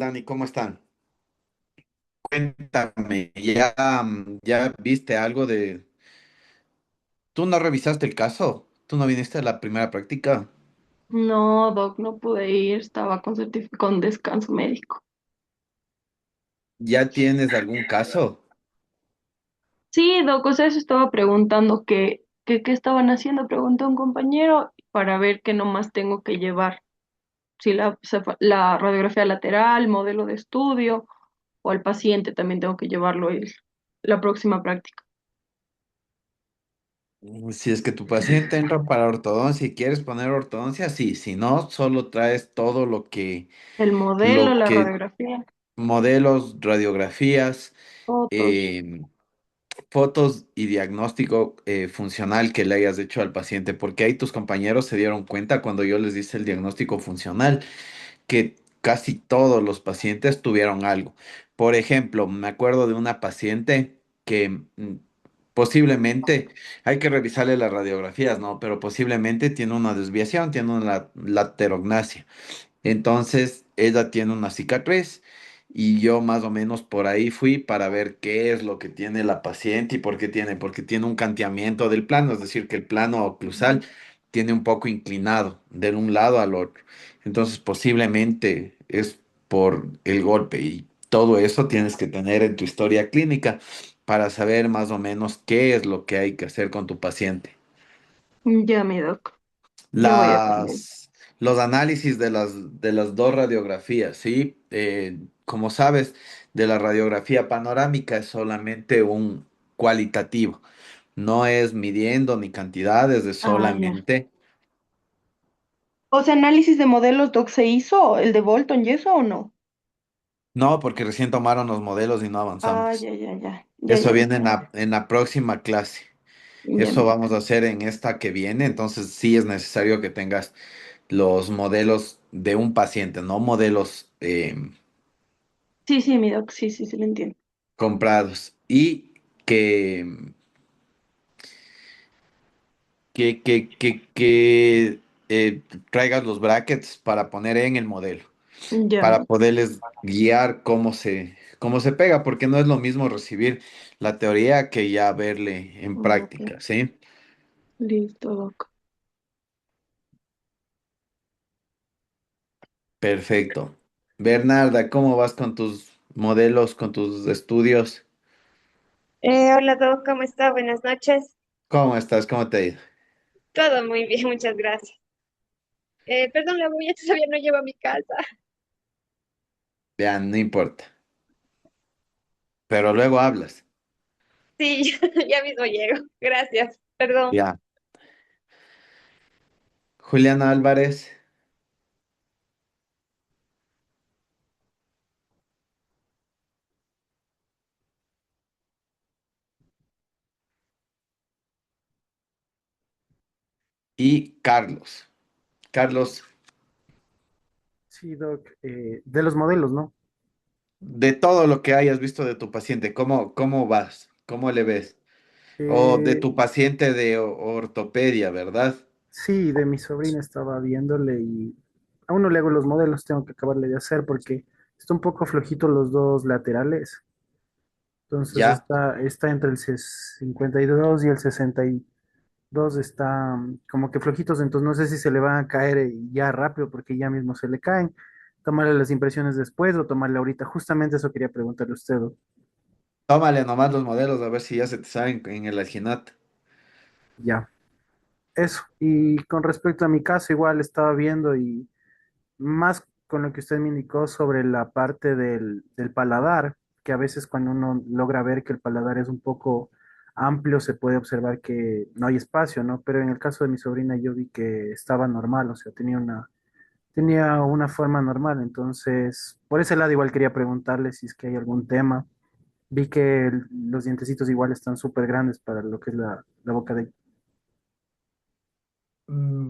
Dani, ¿cómo están? Cuéntame, ¿ya viste algo de... ¿Tú no revisaste el caso? ¿Tú no viniste a la primera práctica? No, Doc, no pude ir, estaba con descanso médico. ¿Ya tienes algún caso? Sí, Doc, o sea, eso estaba preguntando qué estaban haciendo. Pregunté a un compañero para ver qué nomás tengo que llevar. Si la radiografía lateral, modelo de estudio o al paciente también tengo que llevarlo la próxima práctica. Si es que tu paciente entra para ortodoncia y quieres poner ortodoncia, sí. Si no, solo traes todo El modelo, lo la que, radiografía, modelos, radiografías, fotos. eh, fotos y diagnóstico funcional que le hayas hecho al paciente, porque ahí tus compañeros se dieron cuenta cuando yo les hice el diagnóstico funcional que casi todos los pacientes tuvieron algo. Por ejemplo, me acuerdo de una paciente que posiblemente, hay que revisarle las radiografías, ¿no? Pero posiblemente tiene una desviación, tiene una laterognasia. Entonces, ella tiene una cicatriz y yo más o menos por ahí fui para ver qué es lo que tiene la paciente y por qué tiene, porque tiene un canteamiento del plano, es decir, que el plano oclusal tiene un poco inclinado de un lado al otro. Entonces, posiblemente es por el golpe y todo eso tienes que tener en tu historia clínica para saber más o menos qué es lo que hay que hacer con tu paciente. Ya, mi Doc, ya voy a tener. Los análisis de las dos radiografías, ¿sí? Como sabes, de la radiografía panorámica es solamente un cualitativo, no es midiendo ni cantidades, es Ah, ya. solamente, O sea, análisis de modelos, Doc, ¿se hizo el de Bolton y eso o no? no, porque recién tomaron los modelos y no Ah, avanzamos. ya, ya, ya. Ya, Eso ya me viene queda. en la próxima clase. Ya, Eso mi vamos Doc. a hacer en esta que viene, entonces sí es necesario que tengas los modelos de un paciente, no modelos Sí, sí, mi Doc, sí, sí, sí, lo entiendo. comprados y que traigas los brackets para poner en el modelo, Ya. para poderles guiar cómo se pega, porque no es lo mismo recibir la teoría que ya verle en Ok, práctica, ¿sí? listo, Doc. Perfecto. Bernarda, ¿cómo vas con tus modelos, con tus estudios? Hola, Doc, ¿cómo está? Buenas noches. ¿Cómo estás? ¿Cómo te ha ido? Todo muy bien, muchas gracias. Perdón, la bulla todavía no llevo a mi casa. Vean, no importa, pero luego hablas. Sí, ya mismo llego. Gracias. Perdón. Ya. Juliana Álvarez y Carlos. Carlos, Sí, Doc, de los modelos, ¿no? de todo lo que hayas visto de tu paciente, ¿cómo vas? ¿Cómo le ves? O de Eh, tu paciente de ortopedia, ¿verdad? sí, de mi sobrina estaba viéndole y aún no le hago los modelos, tengo que acabarle de hacer porque está un poco flojito los dos laterales. Entonces Ya. está entre el 52 y el 62, está como que flojitos, entonces no sé si se le van a caer ya rápido porque ya mismo se le caen. Tomarle las impresiones después o tomarle ahorita. Justamente eso quería preguntarle a usted, Doc. Tómale nomás los modelos a ver si ya se te saben en el alginato. Ya, eso. Y con respecto a mi caso, igual estaba viendo y más con lo que usted me indicó sobre la parte del paladar, que a veces cuando uno logra ver que el paladar es un poco amplio, se puede observar que no hay espacio, ¿no? Pero en el caso de mi sobrina yo vi que estaba normal, o sea, tenía una forma normal, entonces por ese lado igual quería preguntarle si es que hay algún tema. Vi que los dientecitos igual están súper grandes para lo que es la boca de...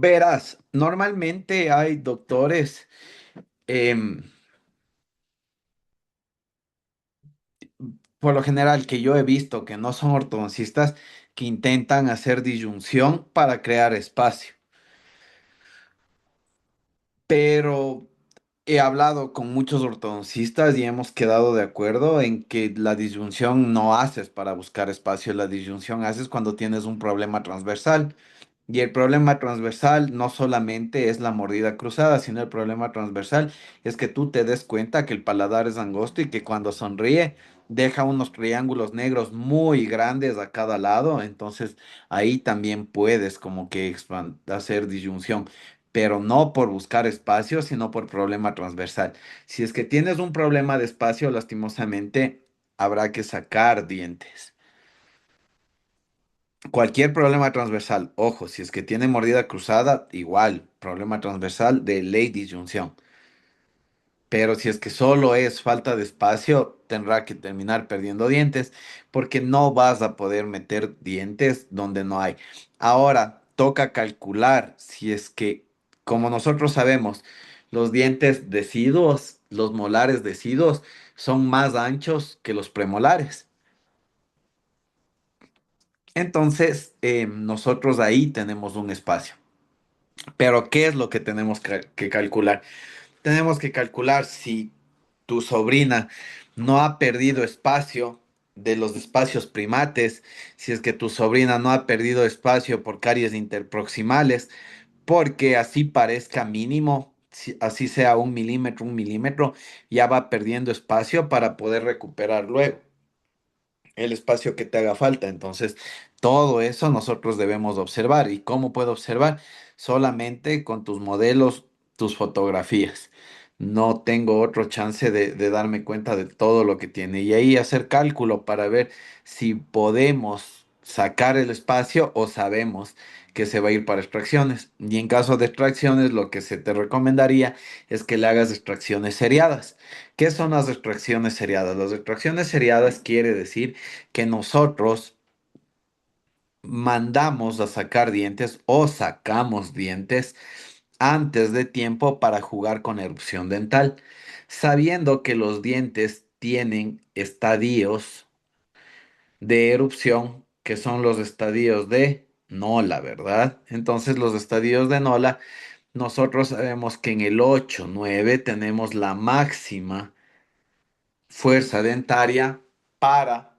Verás, normalmente hay doctores, em, por lo general que yo he visto que no son ortodoncistas, que intentan hacer disyunción para crear espacio. Pero He hablado con muchos ortodoncistas y hemos quedado de acuerdo en que la disyunción no haces para buscar espacio, la disyunción haces cuando tienes un problema transversal. Y el problema transversal no solamente es la mordida cruzada, sino el problema transversal es que tú te des cuenta que el paladar es angosto y que cuando sonríe deja unos triángulos negros muy grandes a cada lado. Entonces ahí también puedes como que hacer disyunción, pero no por buscar espacio, sino por problema transversal. Si es que tienes un problema de espacio, lastimosamente habrá que sacar dientes. Cualquier problema transversal, ojo, si es que tiene mordida cruzada, igual, problema transversal de ley disyunción. Pero si es que solo es falta de espacio, tendrá que terminar perdiendo dientes porque no vas a poder meter dientes donde no hay. Ahora, toca calcular si es que, como nosotros sabemos, los dientes deciduos, los molares deciduos, son más anchos que los premolares. Entonces, nosotros ahí tenemos un espacio. Pero, ¿qué es lo que tenemos que calcular? Tenemos que calcular si tu sobrina no ha perdido espacio de los espacios primates, si es que tu sobrina no ha perdido espacio por caries interproximales, porque así parezca mínimo, así sea un milímetro, ya va perdiendo espacio para poder recuperar luego el espacio que te haga falta. Entonces, todo eso nosotros debemos observar. ¿Y cómo puedo observar? Solamente con tus modelos, tus fotografías. No tengo otro chance de darme cuenta de todo lo que tiene. Y ahí hacer cálculo para ver si podemos sacar el espacio o sabemos que se va a ir para extracciones. Y en caso de extracciones, lo que se te recomendaría es que le hagas extracciones seriadas. ¿Qué son las extracciones seriadas? Las extracciones seriadas quiere decir que nosotros mandamos a sacar dientes o sacamos dientes antes de tiempo para jugar con erupción dental, sabiendo que los dientes tienen estadios de erupción, que son los estadios de Nola, ¿verdad? Entonces los estadios de Nola, nosotros sabemos que en el 8 9 tenemos la máxima fuerza dentaria para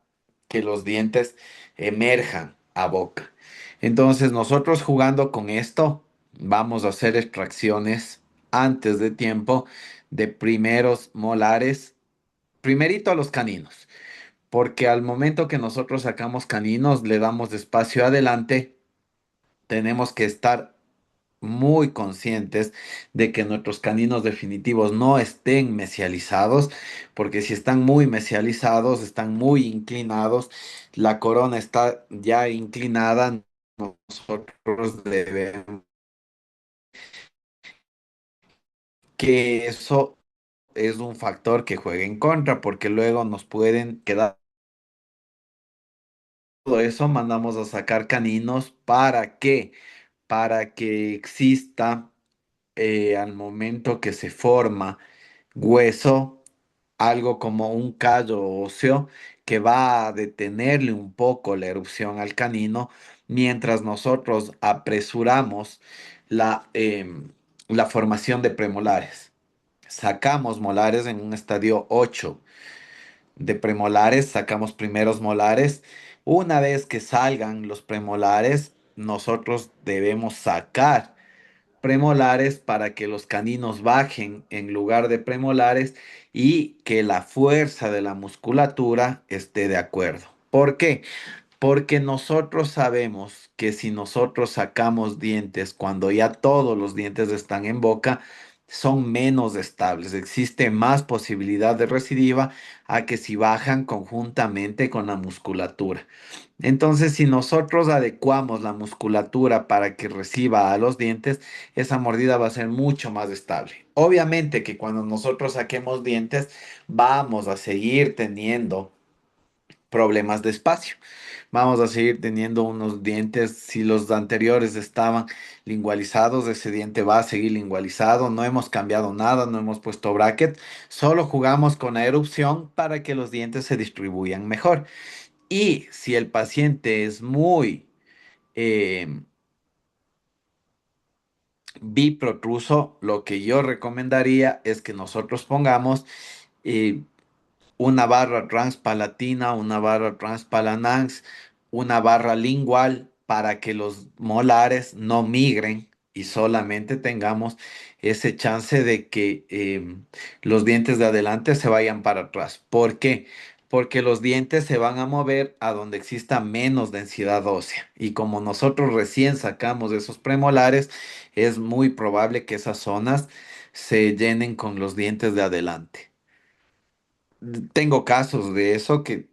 que los dientes emerjan a boca. Entonces, nosotros jugando con esto, vamos a hacer extracciones antes de tiempo de primeros molares, primerito a los caninos, porque al momento que nosotros sacamos caninos, le damos espacio adelante, tenemos que estar muy conscientes de que nuestros caninos definitivos no estén mesializados, porque si están muy mesializados, están muy inclinados, la corona está ya inclinada, nosotros debemos que eso es un factor que juegue en contra, porque luego nos pueden quedar todo eso, mandamos a sacar caninos para qué, para que exista al momento que se forma hueso, algo como un callo óseo que va a detenerle un poco la erupción al canino mientras nosotros apresuramos la formación de premolares. Sacamos molares en un estadio 8 de premolares, sacamos primeros molares. Una vez que salgan los premolares, nosotros debemos sacar premolares para que los caninos bajen en lugar de premolares y que la fuerza de la musculatura esté de acuerdo. ¿Por qué? Porque nosotros sabemos que si nosotros sacamos dientes cuando ya todos los dientes están en boca, son menos estables. Existe más posibilidad de recidiva a que si bajan conjuntamente con la musculatura. Entonces, si nosotros adecuamos la musculatura para que reciba a los dientes, esa mordida va a ser mucho más estable. Obviamente que cuando nosotros saquemos dientes, vamos a seguir teniendo problemas de espacio. Vamos a seguir teniendo unos dientes, si los anteriores estaban lingualizados, ese diente va a seguir lingualizado, no hemos cambiado nada, no hemos puesto bracket, solo jugamos con la erupción para que los dientes se distribuyan mejor. Y si el paciente es muy eh, biprotruso, lo que yo recomendaría es que nosotros pongamos eh, una barra transpalatina, una barra transpalanans, una barra lingual para que los molares no migren y solamente tengamos ese chance de que los dientes de adelante se vayan para atrás. ¿Por qué? Porque los dientes se van a mover a donde exista menos densidad ósea. Y como nosotros recién sacamos esos premolares, es muy probable que esas zonas se llenen con los dientes de adelante. Tengo casos de eso que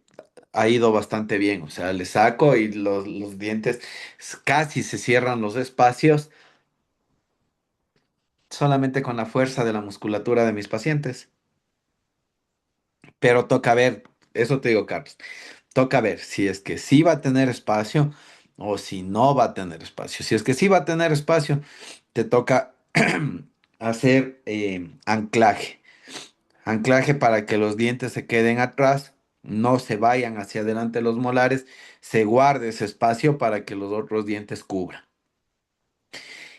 ha ido bastante bien, o sea, le saco y los dientes casi se cierran los espacios solamente con la fuerza de la musculatura de mis pacientes. Pero toca ver, eso te digo, Carlos, toca ver si es que sí va a tener espacio o si no va a tener espacio. Si es que sí va a tener espacio, te toca hacer anclaje. Anclaje para que los dientes se queden atrás, no se vayan hacia adelante los molares, se guarde ese espacio para que los otros dientes cubran.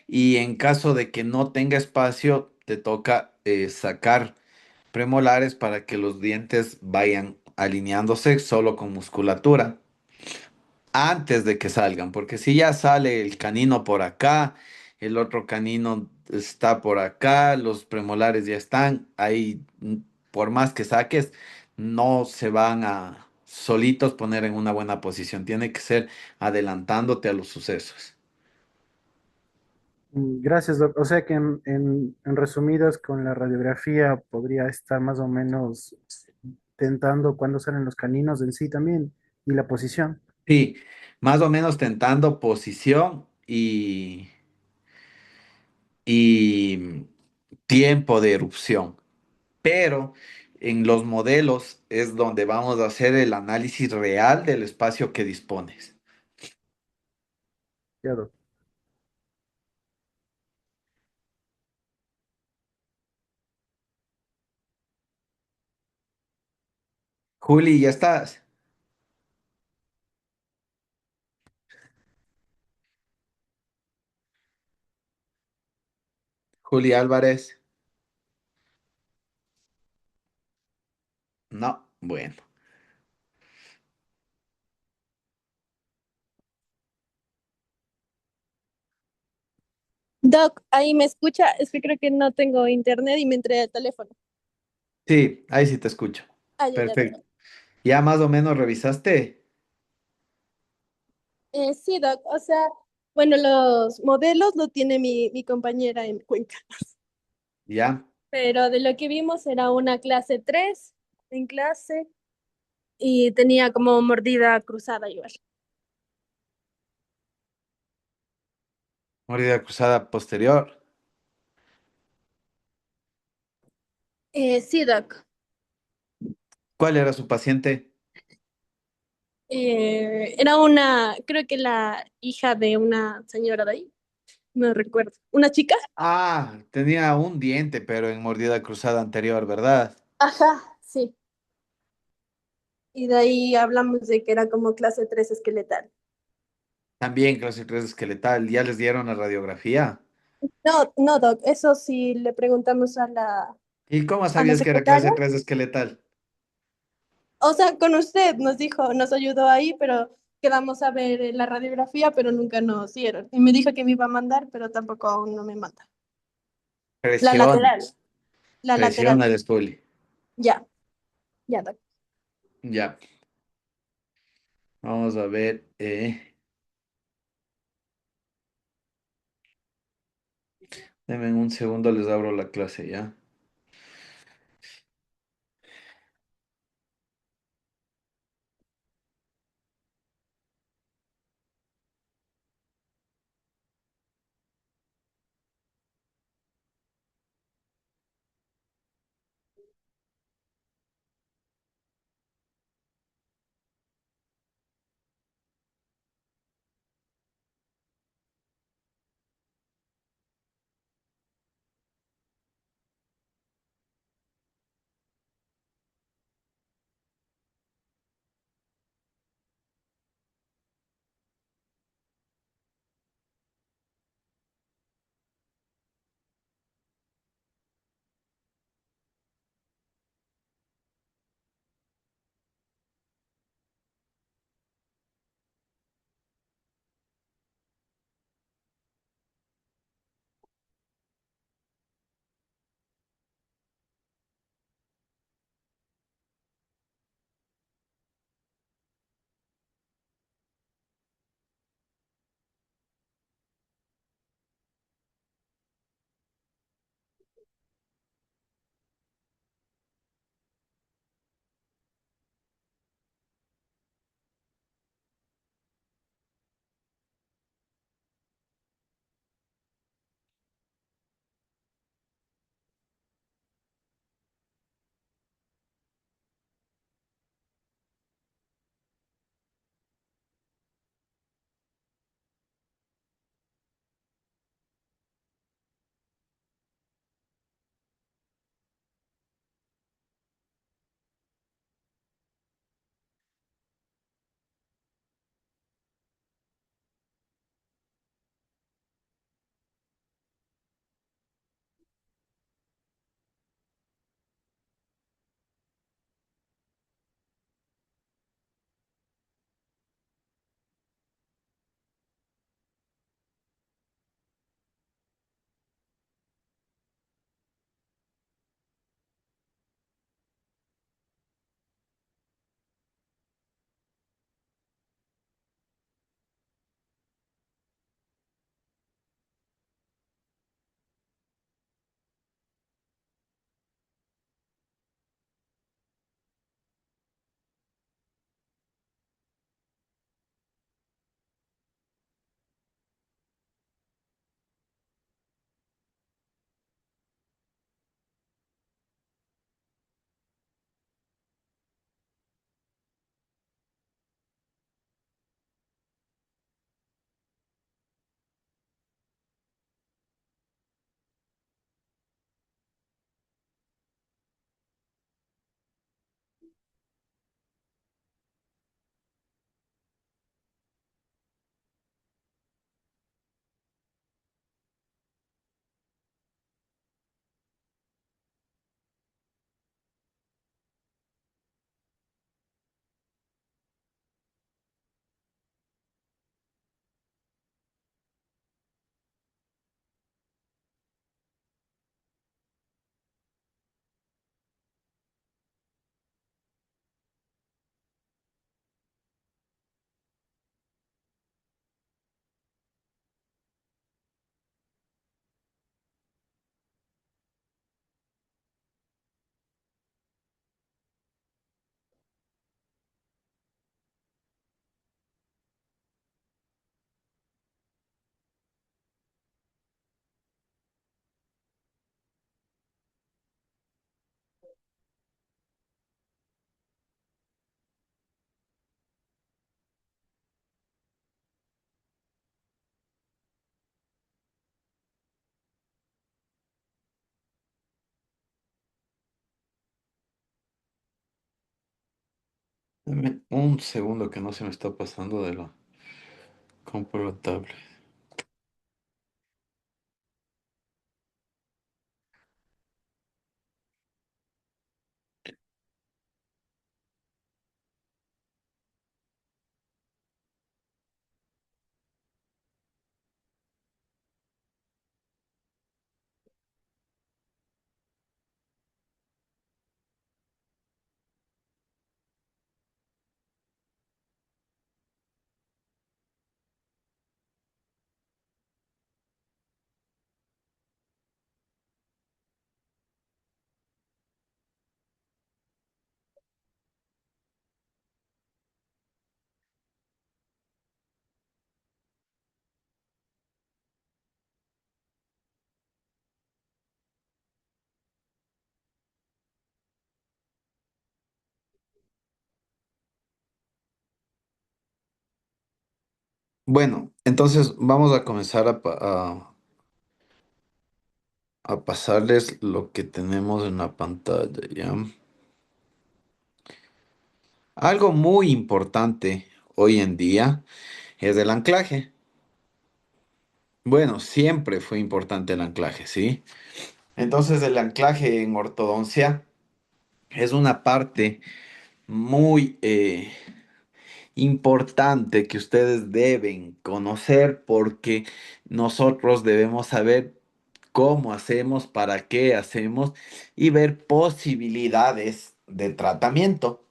Y en caso de que no tenga espacio, te toca sacar premolares para que los dientes vayan alineándose solo con musculatura antes de que salgan, porque si ya sale el canino por acá, el otro canino está por acá, los premolares ya están, ahí por más que saques, no se van a solitos poner en una buena posición, tiene que ser adelantándote a los sucesos. Gracias, Doc. O sea que en resumidas, con la radiografía podría estar más o menos tentando cuándo salen los caninos en sí también y la posición. Sí, más o menos tentando posición y tiempo de erupción. Pero en los modelos es donde vamos a hacer el análisis real del espacio que dispones. Ya, Doc. Juli, ¿ya estás? Juli Álvarez. No, bueno. Doc, ahí me escucha, es que creo que no tengo internet y me entré al teléfono. Sí, ahí sí te escucho. Ah, ya Perfecto. veo. ¿Ya más o menos revisaste? Sí, Doc, o sea, bueno, los modelos lo tiene mi compañera en Cuenca, ¿Ya? pero de lo que vimos era una clase 3 en clase y tenía como mordida cruzada igual. Mordida cruzada posterior. Sí, Doc. ¿Cuál era su paciente? Era una, creo que la hija de una señora de ahí, no recuerdo. ¿Una chica? Ah, tenía un diente, pero en mordida cruzada anterior, ¿verdad? Ajá, sí. Y de ahí hablamos de que era como clase 3 esqueletal. También clase 3 esqueletal. ¿Ya les dieron la radiografía? No, no, Doc, eso sí le preguntamos ¿Y cómo a la sabías que era secretaria. clase 3 esqueletal? O sea, con usted nos dijo, nos ayudó ahí, pero quedamos a ver la radiografía, pero nunca nos dieron. Y me dijo que me iba a mandar, pero tampoco aún no me manda. La Presión. lateral, la Presión lateral. al espoli. Ya, ya, Doc. Ya. Vamos a ver. Denme un segundo, les abro la clase ya. Dame un segundo que no se me está pasando de lo compro la tablet. Bueno, entonces vamos a comenzar a pasarles lo que tenemos en la pantalla, ¿ya? Algo muy importante hoy en día es el anclaje. Bueno, siempre fue importante el anclaje, ¿sí? Entonces el anclaje en ortodoncia es una parte muy importante que ustedes deben conocer porque nosotros debemos saber cómo hacemos, para qué hacemos y ver posibilidades de tratamiento.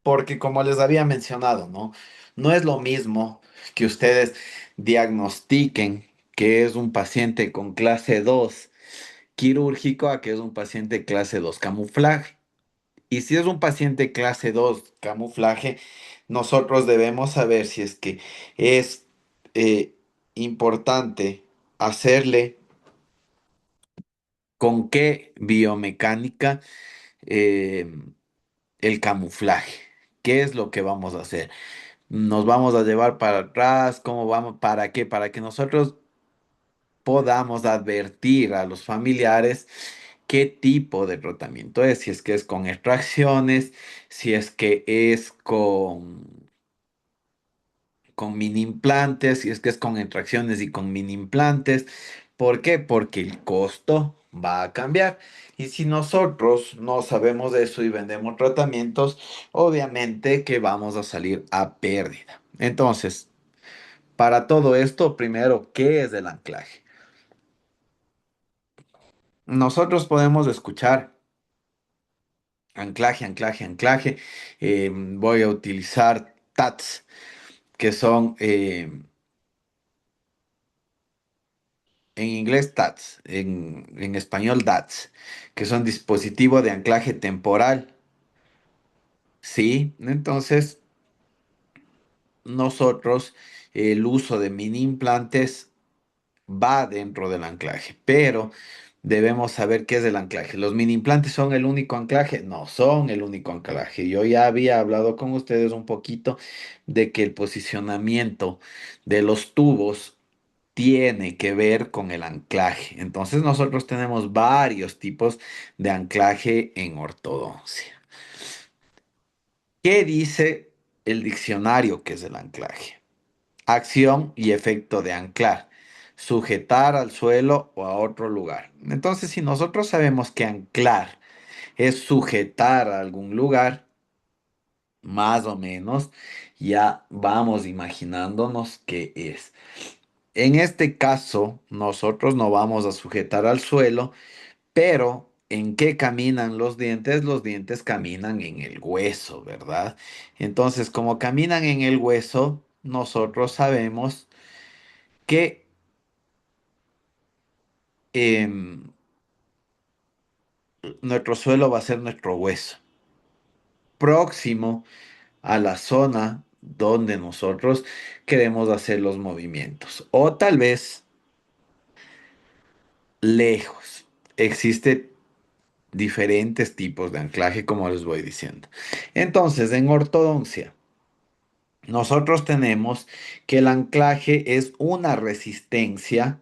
Porque como les había mencionado, ¿no? No es lo mismo que ustedes diagnostiquen que es un paciente con clase 2 quirúrgico a que es un paciente clase 2 camuflaje. Y si es un paciente clase 2 camuflaje, nosotros debemos saber si es que es eh, importante hacerle con qué biomecánica eh, el camuflaje. ¿Qué es lo que vamos a hacer? ¿Nos vamos a llevar para atrás? ¿Cómo vamos? ¿Para qué? Para que nosotros podamos advertir a los familiares qué tipo de tratamiento es, si es que es con extracciones, si es que es con mini implantes, si es que es con extracciones y con mini implantes. ¿Por qué? Porque el costo va a cambiar. Y si nosotros no sabemos de eso y vendemos tratamientos, obviamente que vamos a salir a pérdida. Entonces, para todo esto, primero, ¿qué es el anclaje? Nosotros podemos escuchar anclaje, anclaje, anclaje. Voy a utilizar TATS, que son en inglés TATS, en español DATS, que son dispositivo de anclaje temporal. Sí, entonces nosotros el uso de mini implantes va dentro del anclaje, pero debemos saber qué es el anclaje. ¿Los mini implantes son el único anclaje? No son el único anclaje. Yo ya había hablado con ustedes un poquito de que el posicionamiento de los tubos tiene que ver con el anclaje. Entonces nosotros tenemos varios tipos de anclaje en ortodoncia. ¿Qué dice el diccionario que es el anclaje? Acción y efecto de anclar. Sujetar al suelo o a otro lugar. Entonces, si nosotros sabemos que anclar es sujetar a algún lugar, más o menos, ya vamos imaginándonos qué es. En este caso, nosotros no vamos a sujetar al suelo, pero ¿en qué caminan los dientes? Los dientes caminan en el hueso, ¿verdad? Entonces, como caminan en el hueso, nosotros sabemos que em, nuestro suelo va a ser nuestro hueso, próximo a la zona donde nosotros queremos hacer los movimientos. O tal vez lejos. Existe diferentes tipos de anclaje, como les voy diciendo. Entonces, en ortodoncia, nosotros tenemos que el anclaje es una resistencia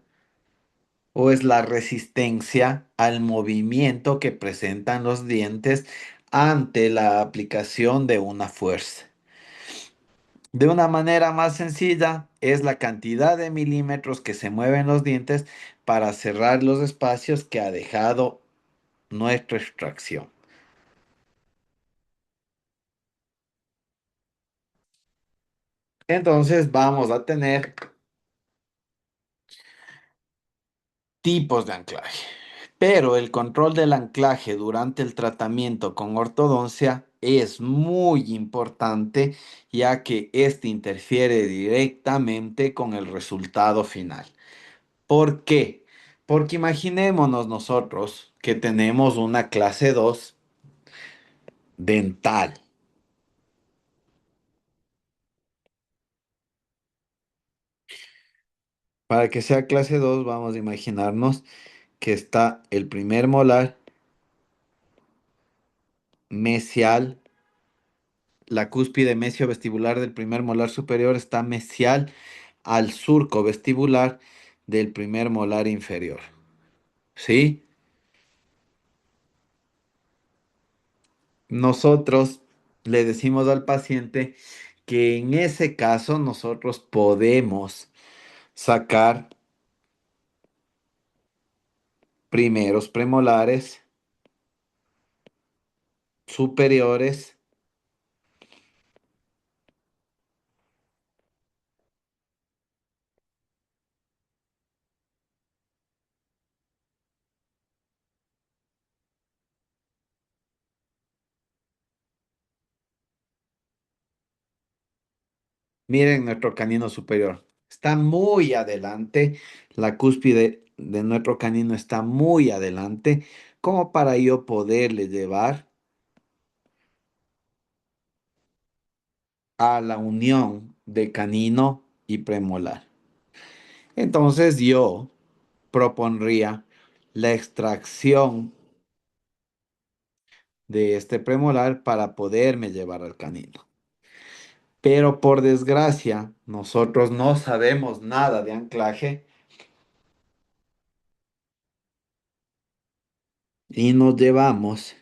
o es la resistencia al movimiento que presentan los dientes ante la aplicación de una fuerza. De una manera más sencilla, es la cantidad de milímetros que se mueven los dientes para cerrar los espacios que ha dejado nuestra extracción. Entonces vamos a tener tipos de anclaje. Pero el control del anclaje durante el tratamiento con ortodoncia es muy importante, ya que este interfiere directamente con el resultado final. ¿Por qué? Porque imaginémonos nosotros que tenemos una clase 2 dental. Para que sea clase 2, vamos a imaginarnos que está el primer molar mesial. La cúspide mesio-vestibular del primer molar superior está mesial al surco vestibular del primer molar inferior. ¿Sí? Nosotros le decimos al paciente que en ese caso nosotros podemos sacar primeros premolares superiores. Miren nuestro canino superior. Está muy adelante. La cúspide de nuestro canino está muy adelante, como para yo poderle llevar a la unión de canino y premolar. Entonces yo propondría la extracción de este premolar para poderme llevar al canino. Pero por desgracia, nosotros no sabemos nada de anclaje y nos llevamos.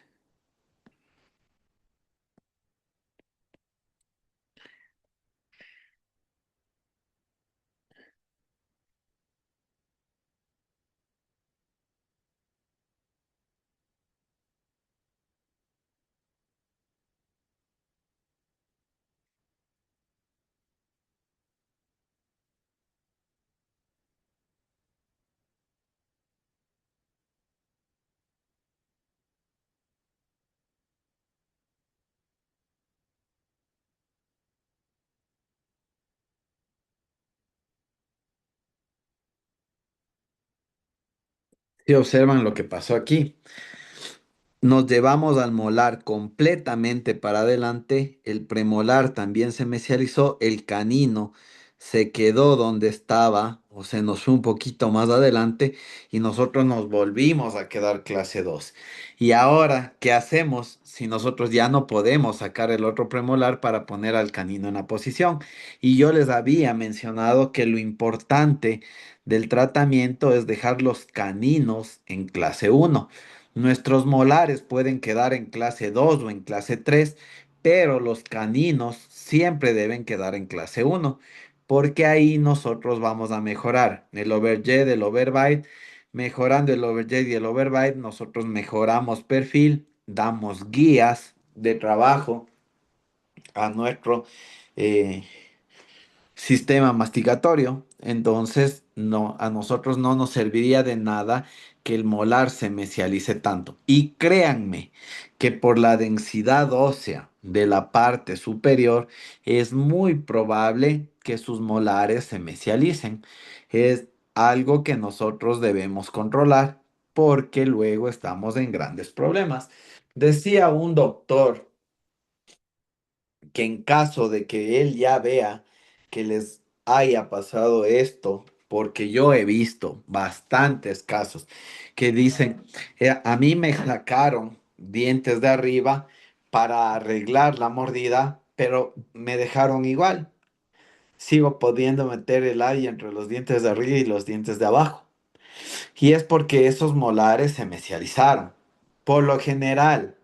Si observan lo que pasó aquí. Nos llevamos al molar completamente para adelante, el premolar también se mesializó, el canino se quedó donde estaba o se nos fue un poquito más adelante y nosotros nos volvimos a quedar clase 2. Y ahora, ¿qué hacemos si nosotros ya no podemos sacar el otro premolar para poner al canino en la posición? Y yo les había mencionado que lo importante del tratamiento es dejar los caninos en clase 1. Nuestros molares pueden quedar en clase 2 o en clase 3, pero los caninos siempre deben quedar en clase 1, porque ahí nosotros vamos a mejorar el overjet, el overbite. Mejorando el overjet y el overbite, nosotros mejoramos perfil, damos guías de trabajo a nuestro eh, sistema masticatorio. Entonces, no, a nosotros no nos serviría de nada que el molar se mesialice tanto. Y créanme que por la densidad ósea de la parte superior es muy probable que sus molares se mesialicen. Es algo que nosotros debemos controlar porque luego estamos en grandes problemas. Decía un doctor que en caso de que él ya vea que les haya pasado esto, porque yo he visto bastantes casos que dicen, a mí me sacaron dientes de arriba para arreglar la mordida, pero me dejaron igual. Sigo pudiendo meter el aire entre los dientes de arriba y los dientes de abajo. Y es porque esos molares se mesializaron. Por lo general,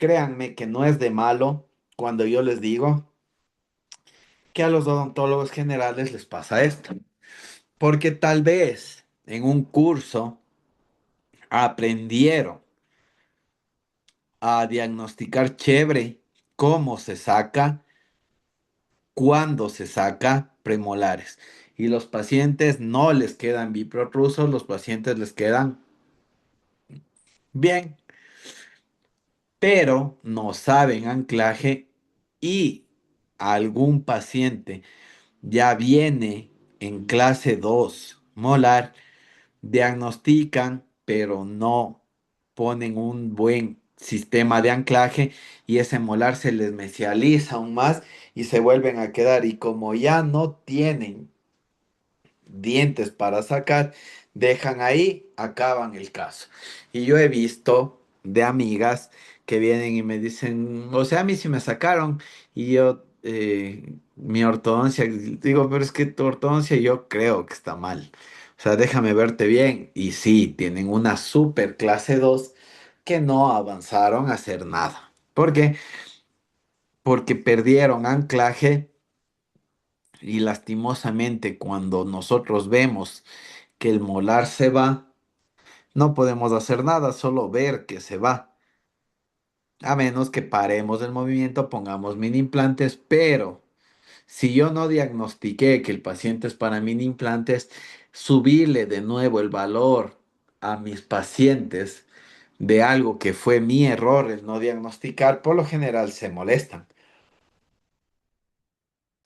créanme que no es de malo cuando yo les digo que a los odontólogos generales les pasa esto. Porque tal vez en un curso aprendieron a diagnosticar chévere cómo se saca, cuándo se saca premolares. Y los pacientes no les quedan biprotrusos, los pacientes les quedan bien, pero no saben anclaje y algún paciente ya viene en clase 2 molar, diagnostican, pero no ponen un buen sistema de anclaje y ese molar se les mesializa aún más y se vuelven a quedar. Y como ya no tienen dientes para sacar, dejan ahí, acaban el caso. Y yo he visto de amigas que vienen y me dicen, o sea, a mí sí me sacaron y yo, mi ortodoncia, digo, pero es que tu ortodoncia yo creo que está mal. O sea, déjame verte bien. Y sí, tienen una super clase 2 que no avanzaron a hacer nada. ¿Por qué? Porque perdieron anclaje y lastimosamente cuando nosotros vemos que el molar se va, no podemos hacer nada, solo ver que se va. A menos que paremos el movimiento, pongamos mini implantes, pero si yo no diagnostiqué que el paciente es para mini implantes, subirle de nuevo el valor a mis pacientes de algo que fue mi error el no diagnosticar, por lo general se molestan.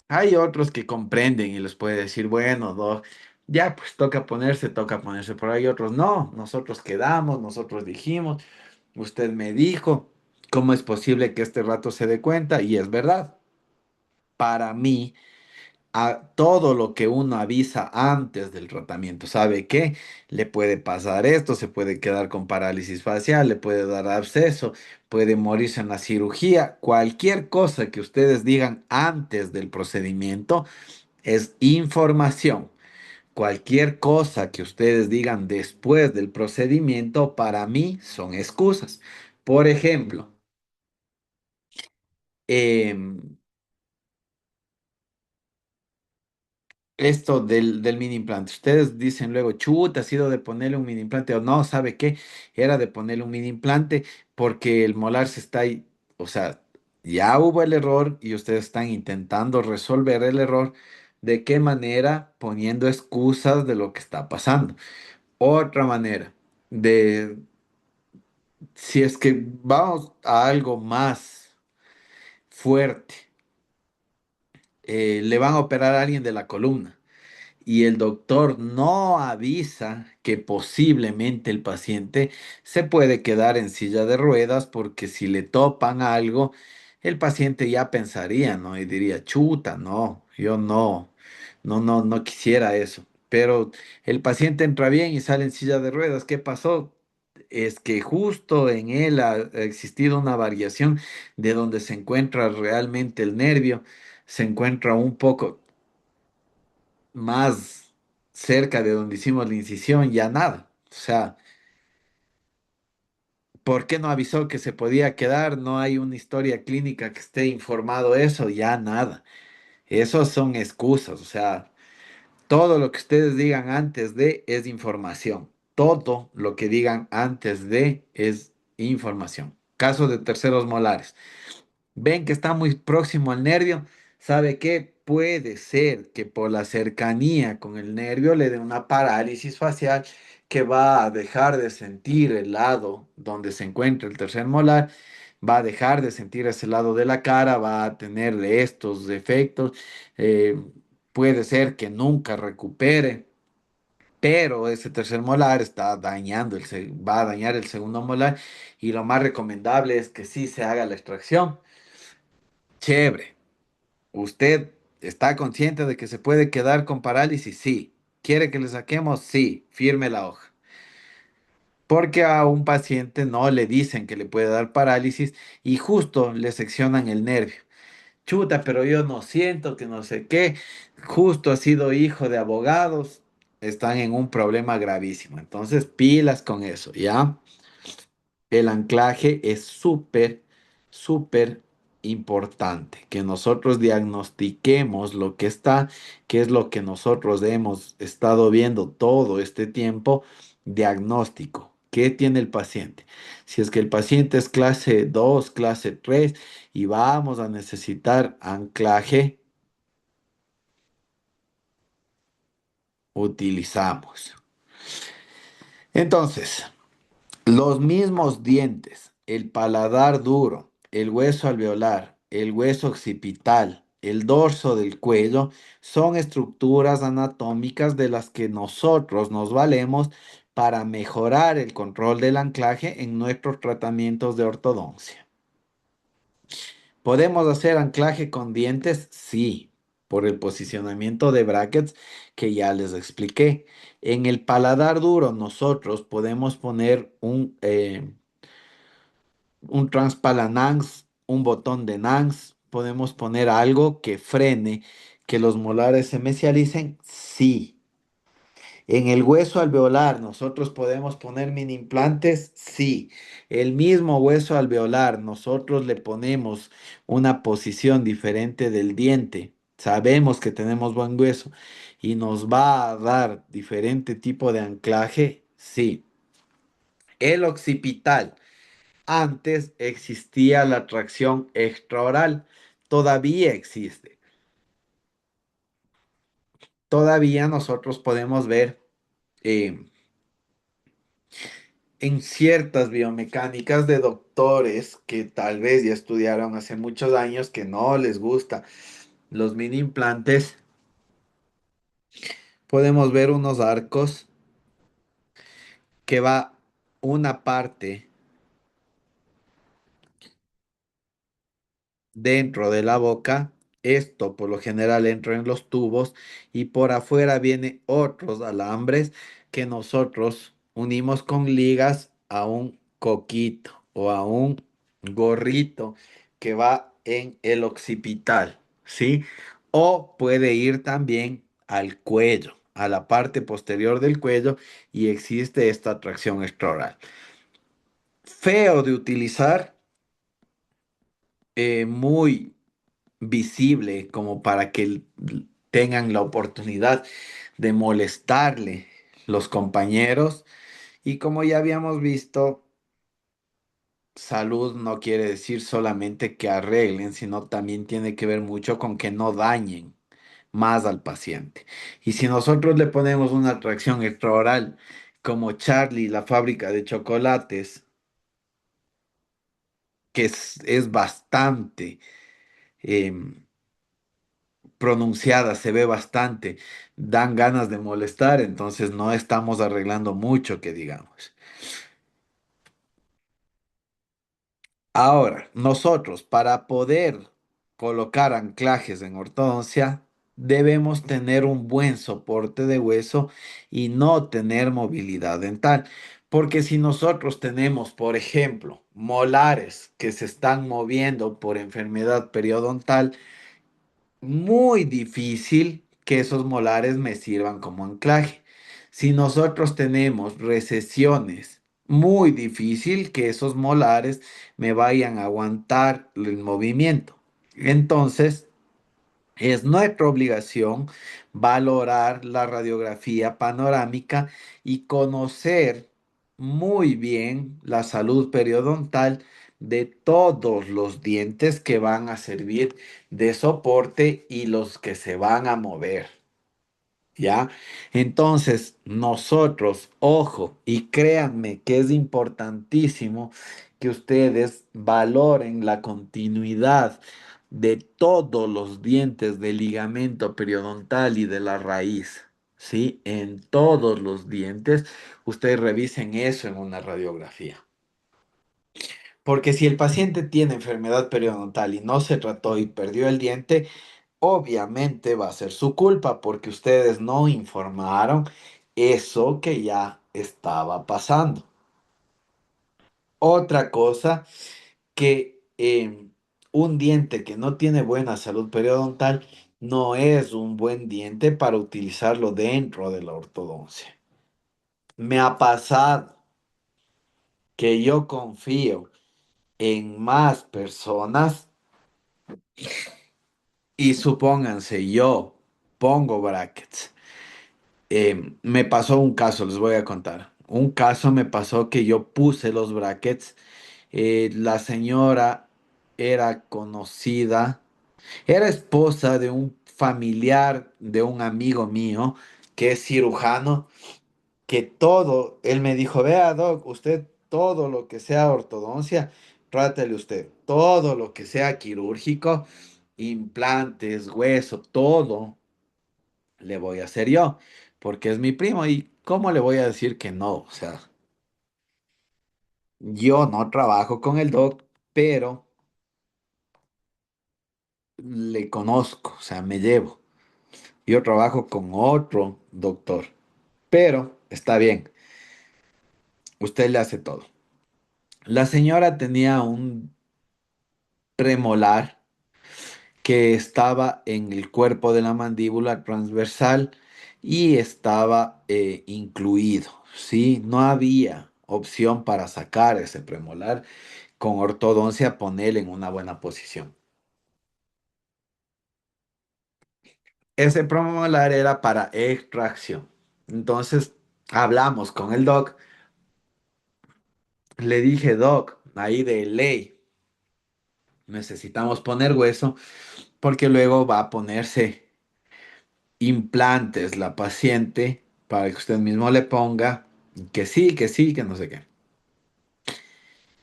Hay otros que comprenden y les puede decir, bueno, ya pues toca ponerse, pero hay otros, no, nosotros quedamos, nosotros dijimos, usted me dijo, ¿cómo es posible que este rato se dé cuenta? Y es verdad, para mí, a todo lo que uno avisa antes del tratamiento, ¿sabe qué? Le puede pasar esto, se puede quedar con parálisis facial, le puede dar absceso, puede morirse en la cirugía, cualquier cosa que ustedes digan antes del procedimiento es información. Cualquier cosa que ustedes digan después del procedimiento, para mí son excusas. Por ejemplo, em, esto del mini implante. Ustedes dicen luego, chuta, ha sido de ponerle un mini implante o no, ¿sabe qué? Era de ponerle un mini implante porque el molar se está ahí. O sea, ya hubo el error y ustedes están intentando resolver el error. ¿De qué manera? Poniendo excusas de lo que está pasando. Otra manera de, si es que vamos a algo más fuerte, le van a operar a alguien de la columna y el doctor no avisa que posiblemente el paciente se puede quedar en silla de ruedas porque si le topan algo, el paciente ya pensaría, ¿no? Y diría, chuta, no, yo no quisiera eso. Pero el paciente entra bien y sale en silla de ruedas. ¿Qué pasó? Es que justo en él ha existido una variación de donde se encuentra realmente el nervio, se encuentra un poco más cerca de donde hicimos la incisión, ya nada. O sea, ¿por qué no avisó que se podía quedar? No hay una historia clínica que esté informado eso, ya nada. Esos son excusas, o sea, todo lo que ustedes digan antes de es información. Todo lo que digan antes de es información. Caso de terceros molares. Ven que está muy próximo al nervio, ¿sabe qué? Puede ser que por la cercanía con el nervio le dé una parálisis facial que va a dejar de sentir el lado donde se encuentra el tercer molar, va a dejar de sentir ese lado de la cara, va a tener estos defectos, eh, puede ser que nunca recupere. Pero ese tercer molar está dañando, va a dañar el segundo molar y lo más recomendable es que sí se haga la extracción. Chévere. ¿Usted está consciente de que se puede quedar con parálisis? Sí. ¿Quiere que le saquemos? Sí. Firme la hoja. Porque a un paciente no le dicen que le puede dar parálisis y justo le seccionan el nervio. Chuta, pero yo no siento que no sé qué. Justo ha sido hijo de abogados. Están en un problema gravísimo. Entonces, pilas con eso, ¿ya? El anclaje es súper, súper importante, que nosotros diagnostiquemos lo que está, que es lo que nosotros hemos estado viendo todo este tiempo, diagnóstico. ¿Qué tiene el paciente? Si es que el paciente es clase 2, clase 3 y vamos a necesitar anclaje, utilizamos. Entonces, los mismos dientes, el paladar duro, el hueso alveolar, el hueso occipital, el dorso del cuello, son estructuras anatómicas de las que nosotros nos valemos para mejorar el control del anclaje en nuestros tratamientos de ortodoncia. ¿Podemos hacer anclaje con dientes? Sí, por el posicionamiento de brackets que ya les expliqué. En el paladar duro nosotros podemos poner un transpalanans, un botón de Nance, podemos poner algo que frene que los molares se mesialicen, sí. En el hueso alveolar, nosotros podemos poner mini implantes, sí. El mismo hueso alveolar, nosotros le ponemos una posición diferente del diente. Sabemos que tenemos buen hueso y nos va a dar diferente tipo de anclaje, sí. El occipital. Antes existía la tracción extraoral, todavía existe. Todavía nosotros podemos ver eh, en ciertas biomecánicas de doctores que tal vez ya estudiaron hace muchos años que no les gusta los mini implantes, podemos ver unos arcos que va una parte dentro de la boca. Esto por lo general entra en los tubos y por afuera vienen otros alambres que nosotros unimos con ligas a un coquito o a un gorrito que va en el occipital, ¿sí? O puede ir también al cuello, a la parte posterior del cuello y existe esta tracción extraoral. Feo de utilizar, muy visible como para que tengan la oportunidad de molestarle los compañeros. Y como ya habíamos visto, salud no quiere decir solamente que arreglen, sino también tiene que ver mucho con que no dañen más al paciente. Y si nosotros le ponemos una atracción extraoral como Charlie, la fábrica de chocolates, que es bastante em, pronunciada, se ve bastante, dan ganas de molestar, entonces no estamos arreglando mucho que digamos. Ahora, nosotros para poder colocar anclajes en ortodoncia, debemos tener un buen soporte de hueso y no tener movilidad dental. Porque si nosotros tenemos, por ejemplo, molares que se están moviendo por enfermedad periodontal, muy difícil que esos molares me sirvan como anclaje. Si nosotros tenemos recesiones, muy difícil que esos molares me vayan a aguantar el movimiento. Entonces, es nuestra obligación valorar la radiografía panorámica y conocer muy bien la salud periodontal de todos los dientes que van a servir de soporte y los que se van a mover. ¿Ya? Entonces, nosotros, ojo, y créanme que es importantísimo que ustedes valoren la continuidad de todos los dientes del ligamento periodontal y de la raíz, ¿sí? En todos los dientes, ustedes revisen eso en una radiografía. Porque si el paciente tiene enfermedad periodontal y no se trató y perdió el diente, obviamente va a ser su culpa porque ustedes no informaron eso que ya estaba pasando. Otra cosa que un diente que no tiene buena salud periodontal no es un buen diente para utilizarlo dentro de la ortodoncia. Me ha pasado que yo confío en más personas y supónganse, yo pongo brackets. Me pasó un caso, les voy a contar. Un caso me pasó que yo puse los brackets. La señora era conocida, era esposa de un familiar de un amigo mío que es cirujano, que todo, él me dijo, vea, Doc, usted todo lo que sea ortodoncia, trátele usted, todo lo que sea quirúrgico, implantes, hueso, todo le voy a hacer yo, porque es mi primo y ¿cómo le voy a decir que no? O sea, yo no trabajo con el Doc, pero le conozco, o sea, me llevo. Yo trabajo con otro doctor, pero está bien, usted le hace todo. La señora tenía un premolar que estaba en el cuerpo de la mandíbula transversal y estaba incluido, ¿sí? No había opción para sacar ese premolar con ortodoncia, ponerle en una buena posición. Ese premolar era para extracción. Entonces hablamos con el doc. Le dije, doc, ahí de ley necesitamos poner hueso porque luego va a ponerse implantes la paciente para que usted mismo le ponga que sí, que no sé qué.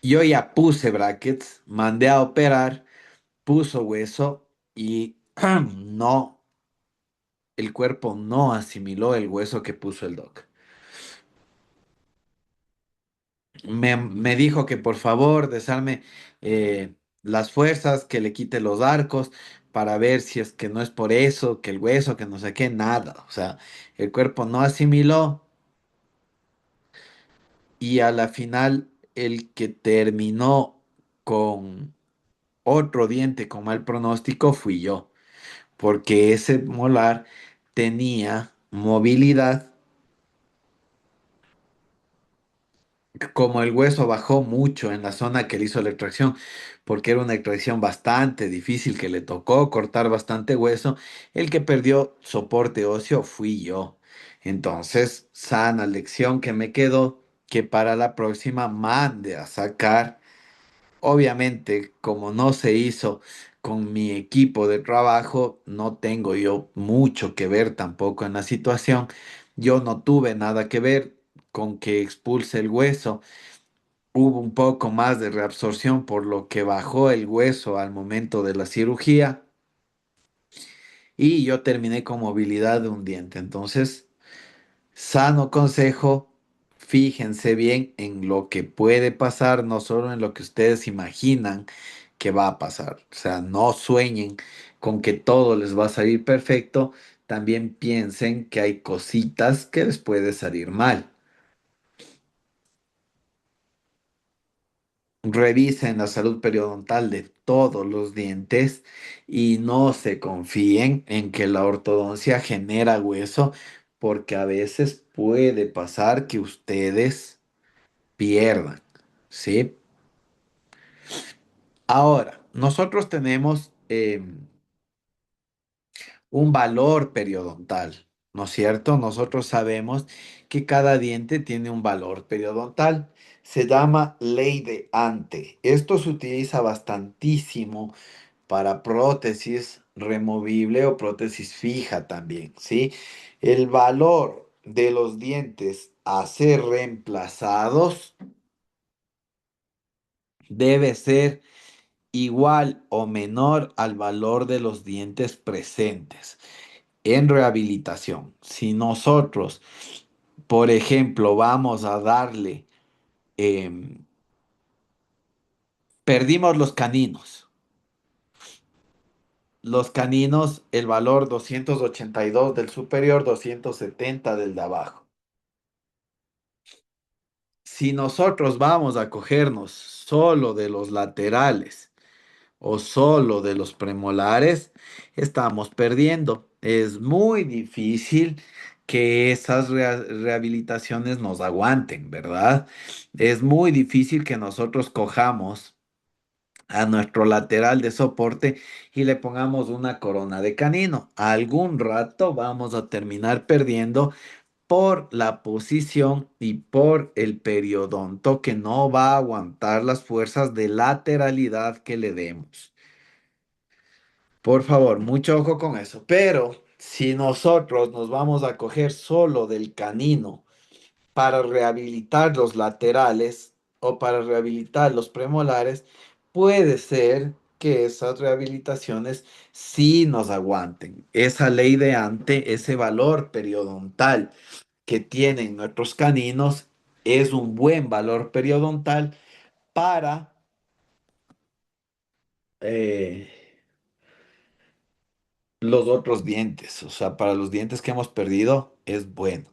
Yo ya puse brackets, mandé a operar, puso hueso y no, el cuerpo no asimiló el hueso que puso el doc. Me dijo que por favor desarme las fuerzas, que le quite los arcos para ver si es que no es por eso, que el hueso, que no sé qué, nada. O sea, el cuerpo no asimiló y a la final el que terminó con otro diente con mal pronóstico fui yo, porque ese molar tenía movilidad. Como el hueso bajó mucho en la zona que le hizo la extracción, porque era una extracción bastante difícil que le tocó cortar bastante hueso, el que perdió soporte óseo fui yo. Entonces, sana lección que me quedó, que para la próxima mande a sacar. Obviamente, como no se hizo con mi equipo de trabajo, no tengo yo mucho que ver tampoco en la situación. Yo no tuve nada que ver con que expulse el hueso. Hubo un poco más de reabsorción, por lo que bajó el hueso al momento de la cirugía y yo terminé con movilidad de un diente. Entonces, sano consejo, fíjense bien en lo que puede pasar, no solo en lo que ustedes imaginan que va a pasar. O sea, no sueñen con que todo les va a salir perfecto, también piensen que hay cositas que les puede salir mal. Revisen la salud periodontal de todos los dientes y no se confíen en que la ortodoncia genera hueso, porque a veces puede pasar que ustedes pierdan, ¿sí? Ahora, nosotros tenemos un valor periodontal, ¿no es cierto? Nosotros sabemos que cada diente tiene un valor periodontal. Se llama ley de Ante. Esto se utiliza bastantísimo para prótesis removible o prótesis fija también, ¿sí? El valor de los dientes a ser reemplazados debe ser igual o menor al valor de los dientes presentes en rehabilitación. Si nosotros, por ejemplo, vamos a darle, em, perdimos los caninos. Los caninos, el valor 282 del superior, 270 del de abajo. Si nosotros vamos a cogernos solo de los laterales o solo de los premolares, estamos perdiendo. Es muy difícil que esas rehabilitaciones nos aguanten, ¿verdad? Es muy difícil que nosotros cojamos. a nuestro lateral de soporte y le pongamos una corona de canino. Algún rato vamos a terminar perdiendo por la posición y por el periodonto que no va a aguantar las fuerzas de lateralidad que le demos. Por favor, mucho ojo con eso. Pero si nosotros nos vamos a coger solo del canino para rehabilitar los laterales o para rehabilitar los premolares, puede ser que esas rehabilitaciones sí nos aguanten. Esa ley de ante, ese valor periodontal que tienen nuestros caninos es un buen valor periodontal para eh, los otros dientes. O sea, para los dientes que hemos perdido es bueno.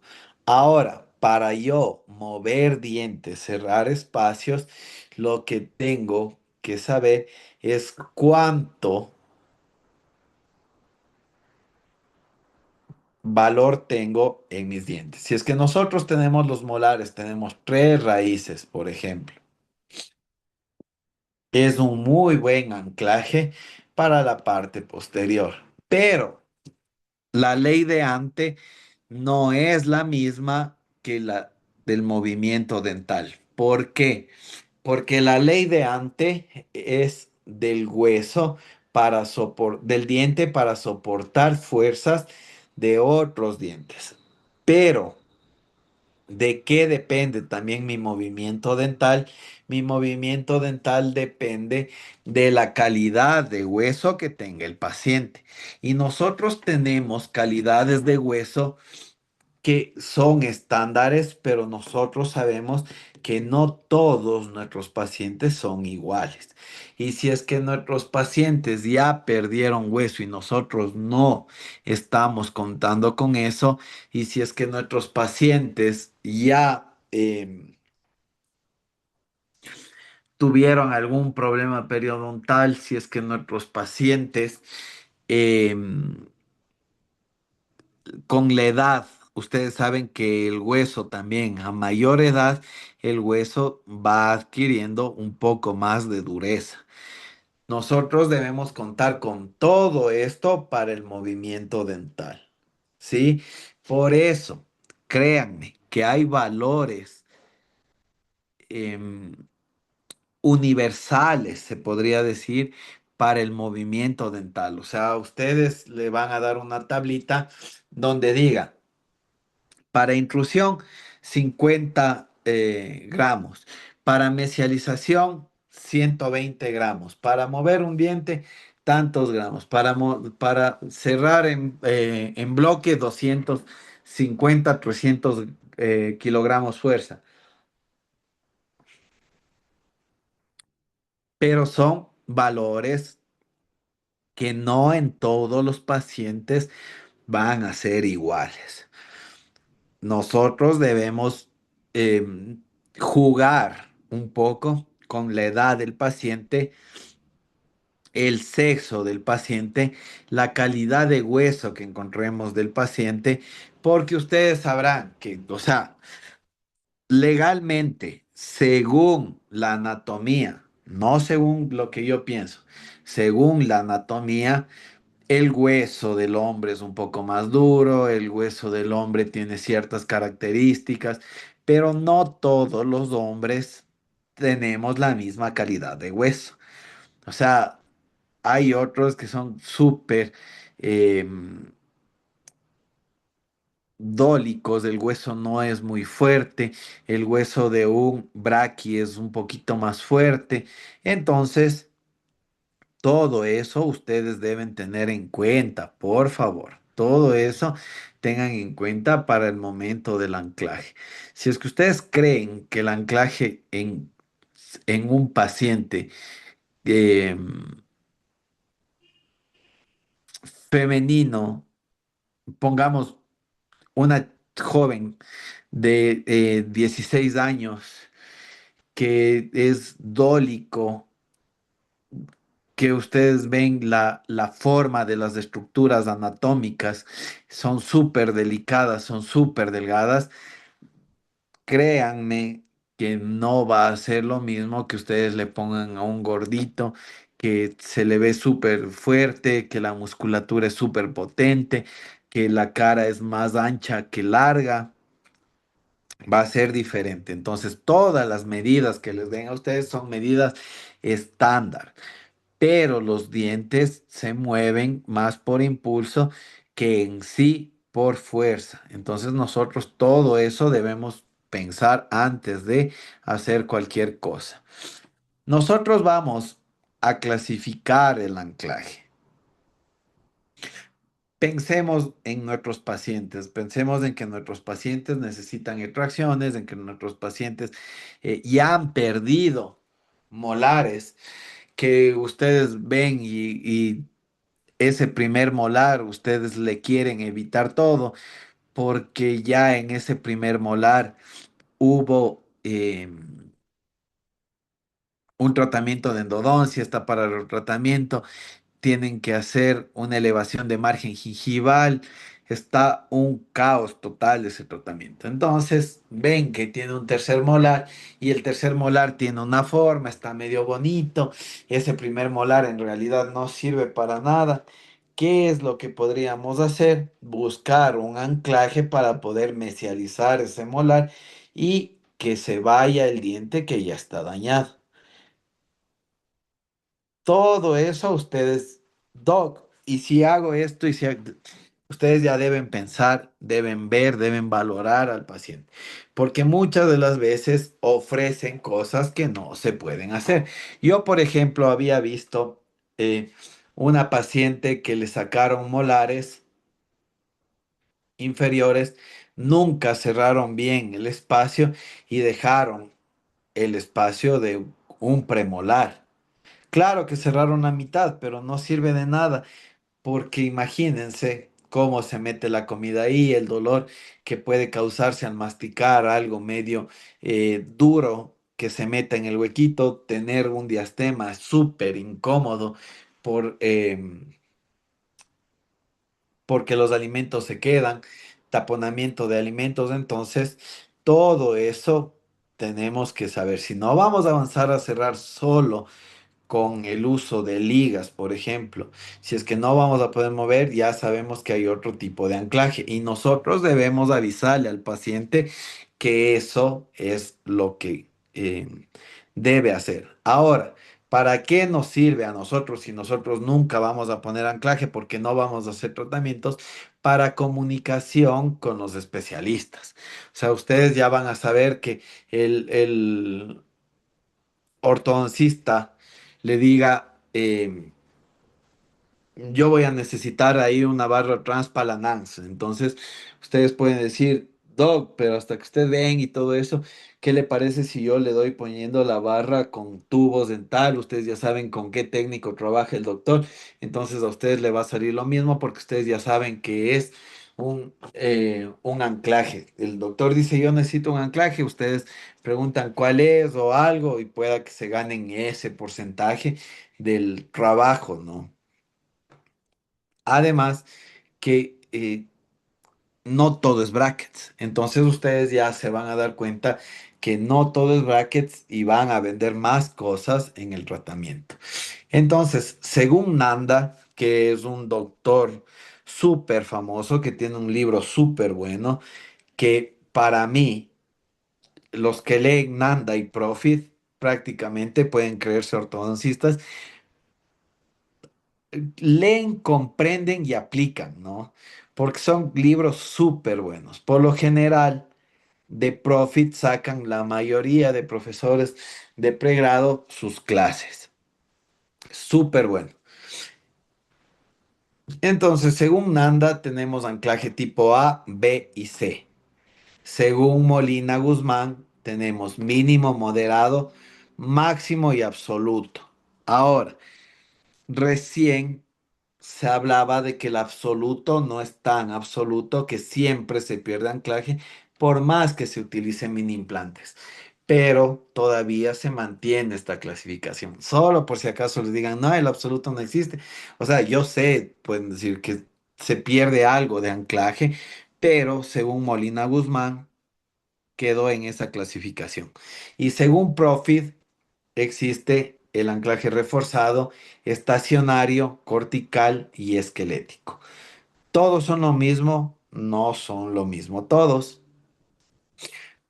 Ahora, para yo mover dientes, cerrar espacios, lo que tengo que saber es cuánto valor tengo en mis dientes. Si es que nosotros tenemos los molares, tenemos tres raíces, por ejemplo, es un muy buen anclaje para la parte posterior. Pero la ley de ante no es la misma que la del movimiento dental. ¿Por qué? Porque la ley de ante es del hueso del diente para soportar fuerzas de otros dientes. Pero ¿de qué depende también mi movimiento dental? Mi movimiento dental depende de la calidad de hueso que tenga el paciente. Y nosotros tenemos calidades de hueso que son estándares, pero nosotros sabemos que no todos nuestros pacientes son iguales. Y si es que nuestros pacientes ya perdieron hueso y nosotros no estamos contando con eso, y si es que nuestros pacientes ya tuvieron algún problema periodontal, si es que nuestros pacientes con la edad, ustedes saben que el hueso también, a mayor edad, el hueso va adquiriendo un poco más de dureza. Nosotros debemos contar con todo esto para el movimiento dental, ¿sí? Por eso, créanme que hay valores em, universales, se podría decir, para el movimiento dental. O sea, ustedes le van a dar una tablita donde diga, para intrusión, 50 gramos. Para mesialización, 120 gramos. Para mover un diente, tantos gramos. Para cerrar en bloque, 250, 300 kilogramos fuerza. Pero son valores que no en todos los pacientes van a ser iguales. Nosotros debemos jugar un poco con la edad del paciente, el sexo del paciente, la calidad de hueso que encontremos del paciente, porque ustedes sabrán que, o sea, legalmente, según la anatomía, no según lo que yo pienso, según la anatomía, el hueso del hombre es un poco más duro, el hueso del hombre tiene ciertas características, pero no todos los hombres tenemos la misma calidad de hueso. O sea, hay otros que son súper dólicos, el hueso no es muy fuerte, el hueso de un braqui es un poquito más fuerte. Entonces, todo eso ustedes deben tener en cuenta, por favor. Todo eso tengan en cuenta para el momento del anclaje. Si es que ustedes creen que el anclaje en un paciente eh, femenino, pongamos una joven de 16 años que es dólico, que ustedes ven la forma de las estructuras anatómicas, son súper delicadas, son súper delgadas, créanme que no va a ser lo mismo que ustedes le pongan a un gordito que se le ve súper fuerte, que la musculatura es súper potente, que la cara es más ancha que larga. Va a ser diferente. Entonces, todas las medidas que les den a ustedes son medidas estándar, pero los dientes se mueven más por impulso que en sí por fuerza. Entonces nosotros todo eso debemos pensar antes de hacer cualquier cosa. Nosotros vamos a clasificar el anclaje. Pensemos en nuestros pacientes, pensemos en que nuestros pacientes necesitan extracciones, en que nuestros pacientes ya han perdido molares que ustedes ven y ese primer molar, ustedes le quieren evitar todo, porque ya en ese primer molar hubo un tratamiento de endodoncia, está para el tratamiento, tienen que hacer una elevación de margen gingival, está un caos total de ese tratamiento. Entonces, ven que tiene un tercer molar y el tercer molar tiene una forma, está medio bonito, ese primer molar en realidad no sirve para nada. ¿Qué es lo que podríamos hacer? Buscar un anclaje para poder mesializar ese molar y que se vaya el diente que ya está dañado. Todo eso ustedes, Doc, y si hago esto y si ustedes ya deben pensar, deben ver, deben valorar al paciente, porque muchas de las veces ofrecen cosas que no se pueden hacer. Yo, por ejemplo, había visto una paciente que le sacaron molares inferiores, nunca cerraron bien el espacio y dejaron el espacio de un premolar. Claro que cerraron la mitad, pero no sirve de nada, porque imagínense cómo se mete la comida ahí, el dolor que puede causarse al masticar algo medio duro que se meta en el huequito, tener un diastema súper incómodo por, porque los alimentos se quedan, taponamiento de alimentos, entonces todo eso tenemos que saber. Si no vamos a avanzar a cerrar solo con el uso de ligas, por ejemplo. Si es que no vamos a poder mover, ya sabemos que hay otro tipo de anclaje y nosotros debemos avisarle al paciente que eso es lo que debe hacer. Ahora, ¿para qué nos sirve a nosotros si nosotros nunca vamos a poner anclaje porque no vamos a hacer tratamientos? Para comunicación con los especialistas. O sea, ustedes ya van a saber que el ortodoncista le diga, yo voy a necesitar ahí una barra Transpalanance. Entonces, ustedes pueden decir, Doc, pero hasta que usted ven y todo eso, ¿qué le parece si yo le doy poniendo la barra con tubos dental? Ustedes ya saben con qué técnico trabaja el doctor. Entonces, a ustedes le va a salir lo mismo porque ustedes ya saben que es un anclaje. El doctor dice, yo necesito un anclaje. Ustedes preguntan cuál es o algo y pueda que se ganen ese porcentaje del trabajo, ¿no? Además que no todo es brackets. Entonces ustedes ya se van a dar cuenta que no todo es brackets y van a vender más cosas en el tratamiento. Entonces, según Nanda, que es un doctor súper famoso, que tiene un libro súper bueno, que para mí, los que leen Nanda y Profit prácticamente pueden creerse ortodoncistas, leen, comprenden y aplican, ¿no? Porque son libros súper buenos. Por lo general, de Profit sacan la mayoría de profesores de pregrado sus clases. Súper bueno. Entonces, según Nanda, tenemos anclaje tipo A, B y C. Según Molina Guzmán, tenemos mínimo, moderado, máximo y absoluto. Ahora, recién se hablaba de que el absoluto no es tan absoluto, que siempre se pierde anclaje por más que se utilicen mini implantes. Pero todavía se mantiene esta clasificación. Solo por si acaso les digan, no, el absoluto no existe. O sea, yo sé, pueden decir que se pierde algo de anclaje, pero según Molina Guzmán, quedó en esa clasificación. Y según Profit, existe el anclaje reforzado, estacionario, cortical y esquelético. ¿Todos son lo mismo? No son lo mismo todos,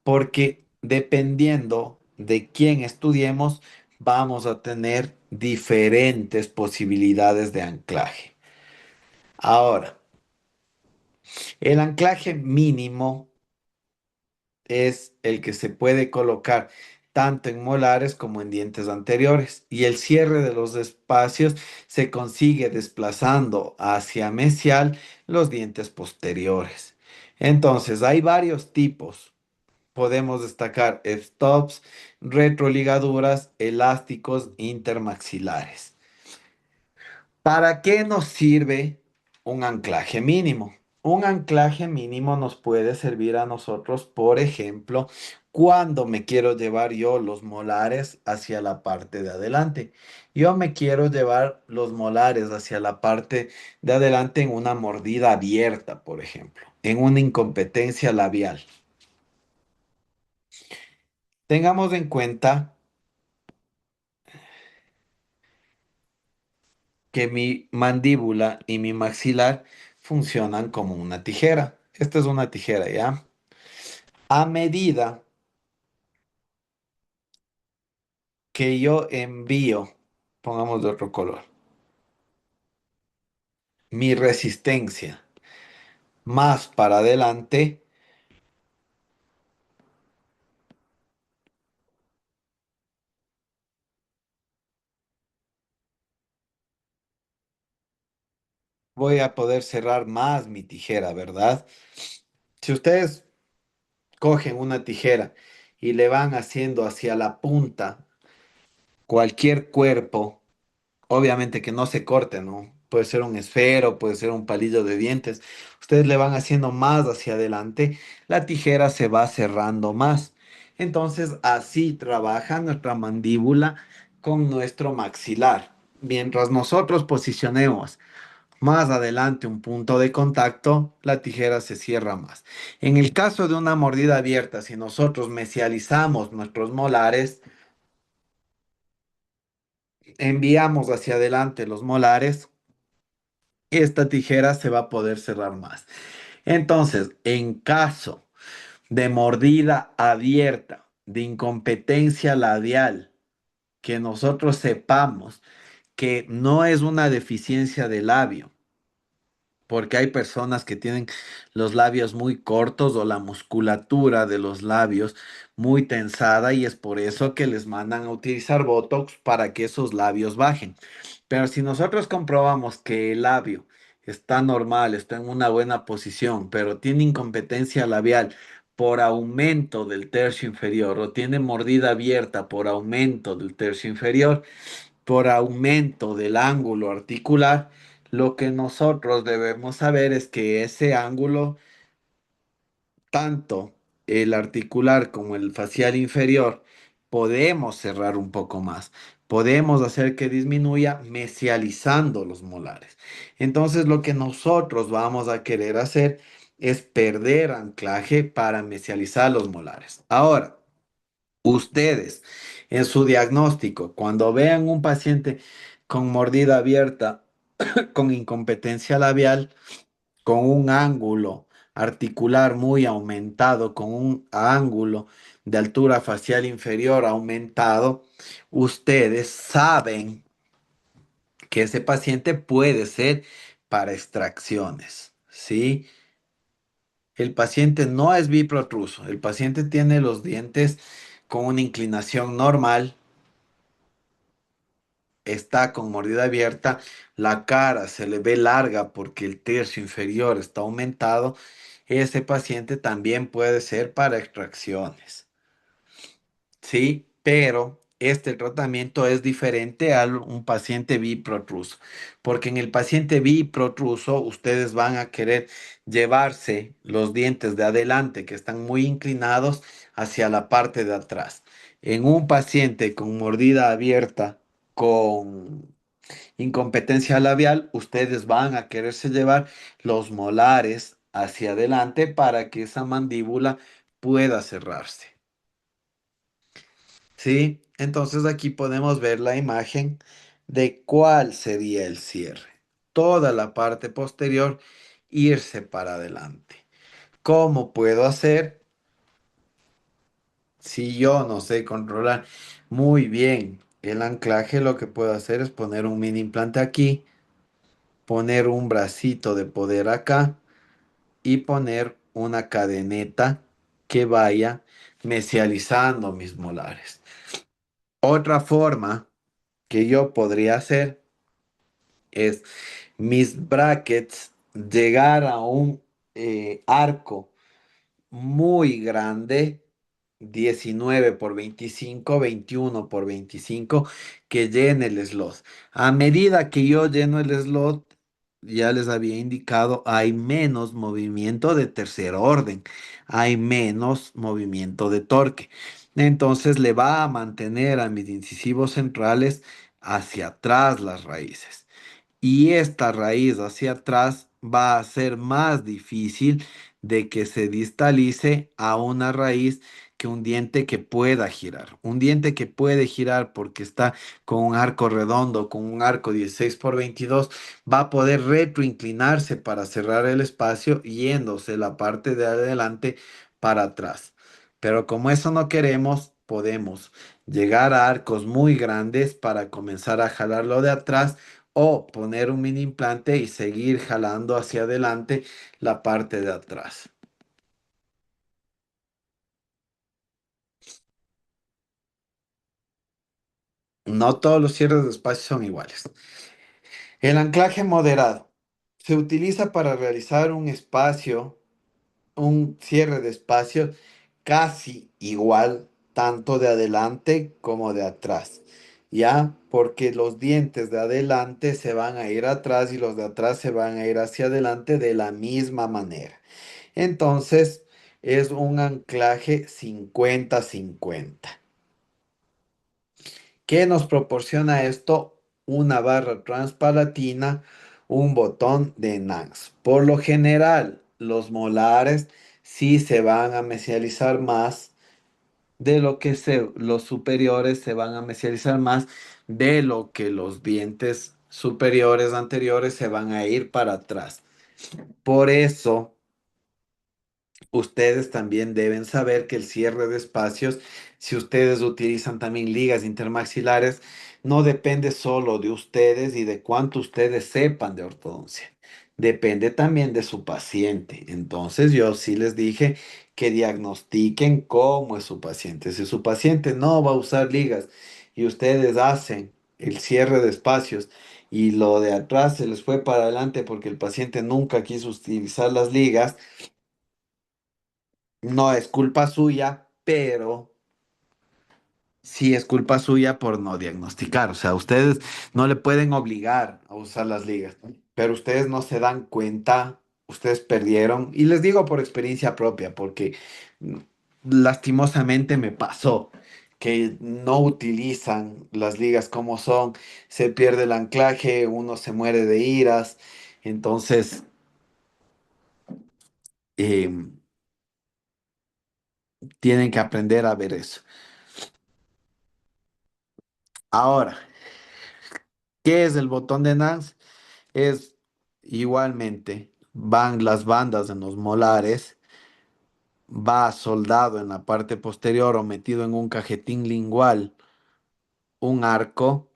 porque dependiendo de quién estudiemos, vamos a tener diferentes posibilidades de anclaje. Ahora, el anclaje mínimo es el que se puede colocar tanto en molares como en dientes anteriores, y el cierre de los espacios se consigue desplazando hacia mesial los dientes posteriores. Entonces, hay varios tipos. Podemos destacar stops, retroligaduras, elásticos intermaxilares. ¿Para qué nos sirve un anclaje mínimo? Un anclaje mínimo nos puede servir a nosotros, por ejemplo, cuando me quiero llevar yo los molares hacia la parte de adelante. Yo me quiero llevar los molares hacia la parte de adelante en una mordida abierta, por ejemplo, en una incompetencia labial. Tengamos en cuenta que mi mandíbula y mi maxilar funcionan como una tijera. Esta es una tijera, ¿ya? A medida que yo envío, pongamos de otro color, mi resistencia más para adelante, voy a poder cerrar más mi tijera, ¿verdad? Si ustedes cogen una tijera y le van haciendo hacia la punta cualquier cuerpo, obviamente que no se corte, ¿no? Puede ser un esfero, puede ser un palillo de dientes. Ustedes le van haciendo más hacia adelante, la tijera se va cerrando más. Entonces, así trabaja nuestra mandíbula con nuestro maxilar. Mientras nosotros posicionemos más adelante un punto de contacto, la tijera se cierra más. En el caso de una mordida abierta, si nosotros mesializamos nuestros molares, enviamos hacia adelante los molares, esta tijera se va a poder cerrar más. Entonces, en caso de mordida abierta, de incompetencia labial, que nosotros sepamos que no es una deficiencia de labio, porque hay personas que tienen los labios muy cortos o la musculatura de los labios muy tensada, y es por eso que les mandan a utilizar Botox para que esos labios bajen. Pero si nosotros comprobamos que el labio está normal, está en una buena posición, pero tiene incompetencia labial por aumento del tercio inferior, o tiene mordida abierta por aumento del tercio inferior, por aumento del ángulo articular, lo que nosotros debemos saber es que ese ángulo, tanto el articular como el facial inferior, podemos cerrar un poco más. Podemos hacer que disminuya mesializando los molares. Entonces, lo que nosotros vamos a querer hacer es perder anclaje para mesializar los molares. Ahora, ustedes en su diagnóstico, cuando vean un paciente con mordida abierta, con incompetencia labial, con un ángulo articular muy aumentado, con un ángulo de altura facial inferior aumentado, ustedes saben que ese paciente puede ser para extracciones, ¿sí? El paciente no es biprotruso, el paciente tiene los dientes con una inclinación normal, está con mordida abierta, la cara se le ve larga porque el tercio inferior está aumentado, ese paciente también puede ser para extracciones. Sí, pero este tratamiento es diferente a un paciente biprotruso, porque en el paciente biprotruso ustedes van a querer llevarse los dientes de adelante que están muy inclinados hacia la parte de atrás. En un paciente con mordida abierta, con incompetencia labial, ustedes van a quererse llevar los molares hacia adelante para que esa mandíbula pueda cerrarse. ¿Sí? Entonces aquí podemos ver la imagen de cuál sería el cierre. Toda la parte posterior irse para adelante. ¿Cómo puedo hacer si yo no sé controlar muy bien el anclaje? Lo que puedo hacer es poner un mini implante aquí, poner un bracito de poder acá y poner una cadeneta que vaya mesializando mis molares. Otra forma que yo podría hacer es mis brackets llegar a un arco muy grande, 19 por 25, 21 por 25, que llene el slot. A medida que yo lleno el slot, ya les había indicado, hay menos movimiento de tercer orden, hay menos movimiento de torque. Entonces le va a mantener a mis incisivos centrales hacia atrás las raíces. Y esta raíz hacia atrás va a ser más difícil de que se distalice a una raíz que un diente que pueda girar. Un diente que puede girar porque está con un arco redondo, con un arco 16 por 22, va a poder retroinclinarse para cerrar el espacio yéndose la parte de adelante para atrás. Pero como eso no queremos, podemos llegar a arcos muy grandes para comenzar a jalarlo de atrás o poner un mini implante y seguir jalando hacia adelante la parte de atrás. No todos los cierres de espacio son iguales. El anclaje moderado se utiliza para realizar un espacio, un cierre de espacio casi igual, tanto de adelante como de atrás. ¿Ya? Porque los dientes de adelante se van a ir atrás y los de atrás se van a ir hacia adelante de la misma manera. Entonces, es un anclaje 50-50. ¿Qué nos proporciona esto? Una barra transpalatina, un botón de NANS. Por lo general, los molares sí se van a mesializar más de lo que los superiores se van a mesializar más de lo que los dientes superiores anteriores se van a ir para atrás. Por eso ustedes también deben saber que el cierre de espacios, si ustedes utilizan también ligas intermaxilares, no depende solo de ustedes y de cuánto ustedes sepan de ortodoncia. Depende también de su paciente. Entonces yo sí les dije que diagnostiquen cómo es su paciente. Si su paciente no va a usar ligas y ustedes hacen el cierre de espacios y lo de atrás se les fue para adelante porque el paciente nunca quiso utilizar las ligas, no es culpa suya, pero sí es culpa suya por no diagnosticar. O sea, ustedes no le pueden obligar a usar las ligas, pero ustedes no se dan cuenta, ustedes perdieron. Y les digo por experiencia propia, porque mm, lastimosamente me pasó que no utilizan las ligas como son, se pierde el anclaje, uno se muere de iras. Entonces, em, tienen que aprender a ver eso. Ahora, ¿qué es el botón de Nance? Es igualmente, van las bandas en los molares, va soldado en la parte posterior o metido en un cajetín lingual, un arco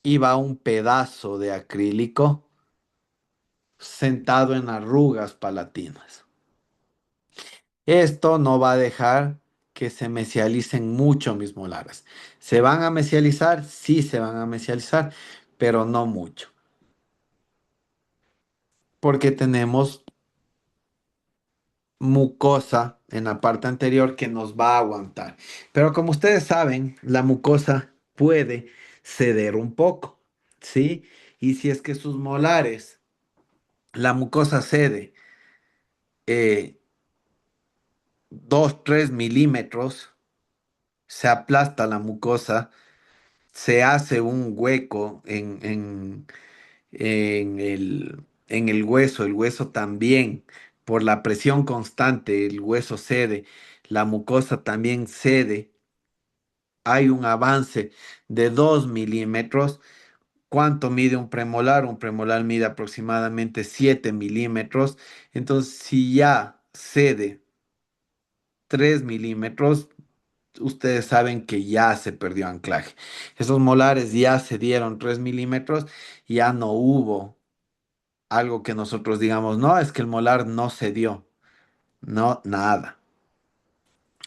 y va un pedazo de acrílico sentado en arrugas palatinas. Esto no va a dejar que se mesialicen mucho mis molares. ¿Se van a mesializar? Sí, se van a mesializar, pero no mucho, porque tenemos mucosa en la parte anterior que nos va a aguantar. Pero como ustedes saben, la mucosa puede ceder un poco, ¿sí? Y si es que sus molares, la mucosa cede 2, 3 milímetros, se aplasta la mucosa, se hace un hueco en el hueso también, por la presión constante, el hueso cede, la mucosa también cede, hay un avance de 2 milímetros. ¿Cuánto mide un premolar? Un premolar mide aproximadamente 7 milímetros. Entonces, si ya cede 3 milímetros, ustedes saben que ya se perdió anclaje. Esos molares ya se dieron 3 milímetros, ya no hubo algo que nosotros digamos, no, es que el molar no se dio. No, nada.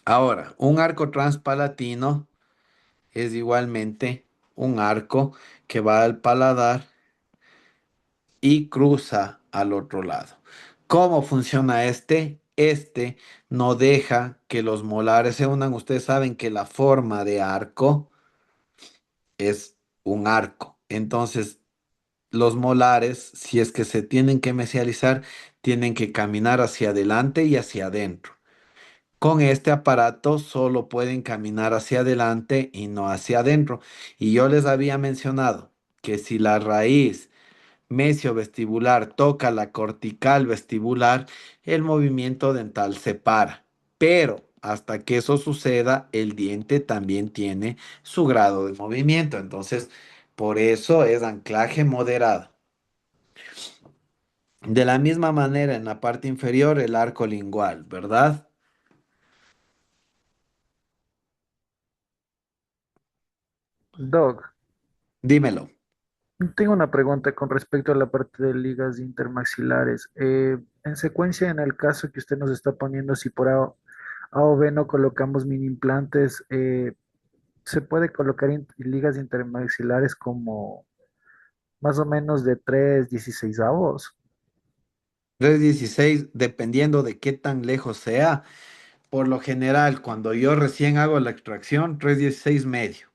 Ahora, un arco transpalatino es igualmente un arco que va al paladar y cruza al otro lado. ¿Cómo funciona este? Este no deja que los molares se unan. Ustedes saben que la forma de arco es un arco. Entonces, los molares, si es que se tienen que mesializar, tienen que caminar hacia adelante y hacia adentro. Con este aparato solo pueden caminar hacia adelante y no hacia adentro. Y yo les había mencionado que si la raíz vestibular toca la cortical vestibular, el movimiento dental se para. Pero hasta que eso suceda, el diente también tiene su grado de movimiento. Entonces, por eso es anclaje moderado. De la misma manera, en la parte inferior, el arco lingual, ¿verdad? Doc, Dímelo. tengo una pregunta con respecto a la parte de ligas intermaxilares. En secuencia, en el caso que usted nos está poniendo, si por A o B no colocamos mini implantes, se puede colocar ligas intermaxilares como más o menos de 3/16. 316, dependiendo de qué tan lejos sea. Por lo general, cuando yo recién hago la extracción, 316 medio.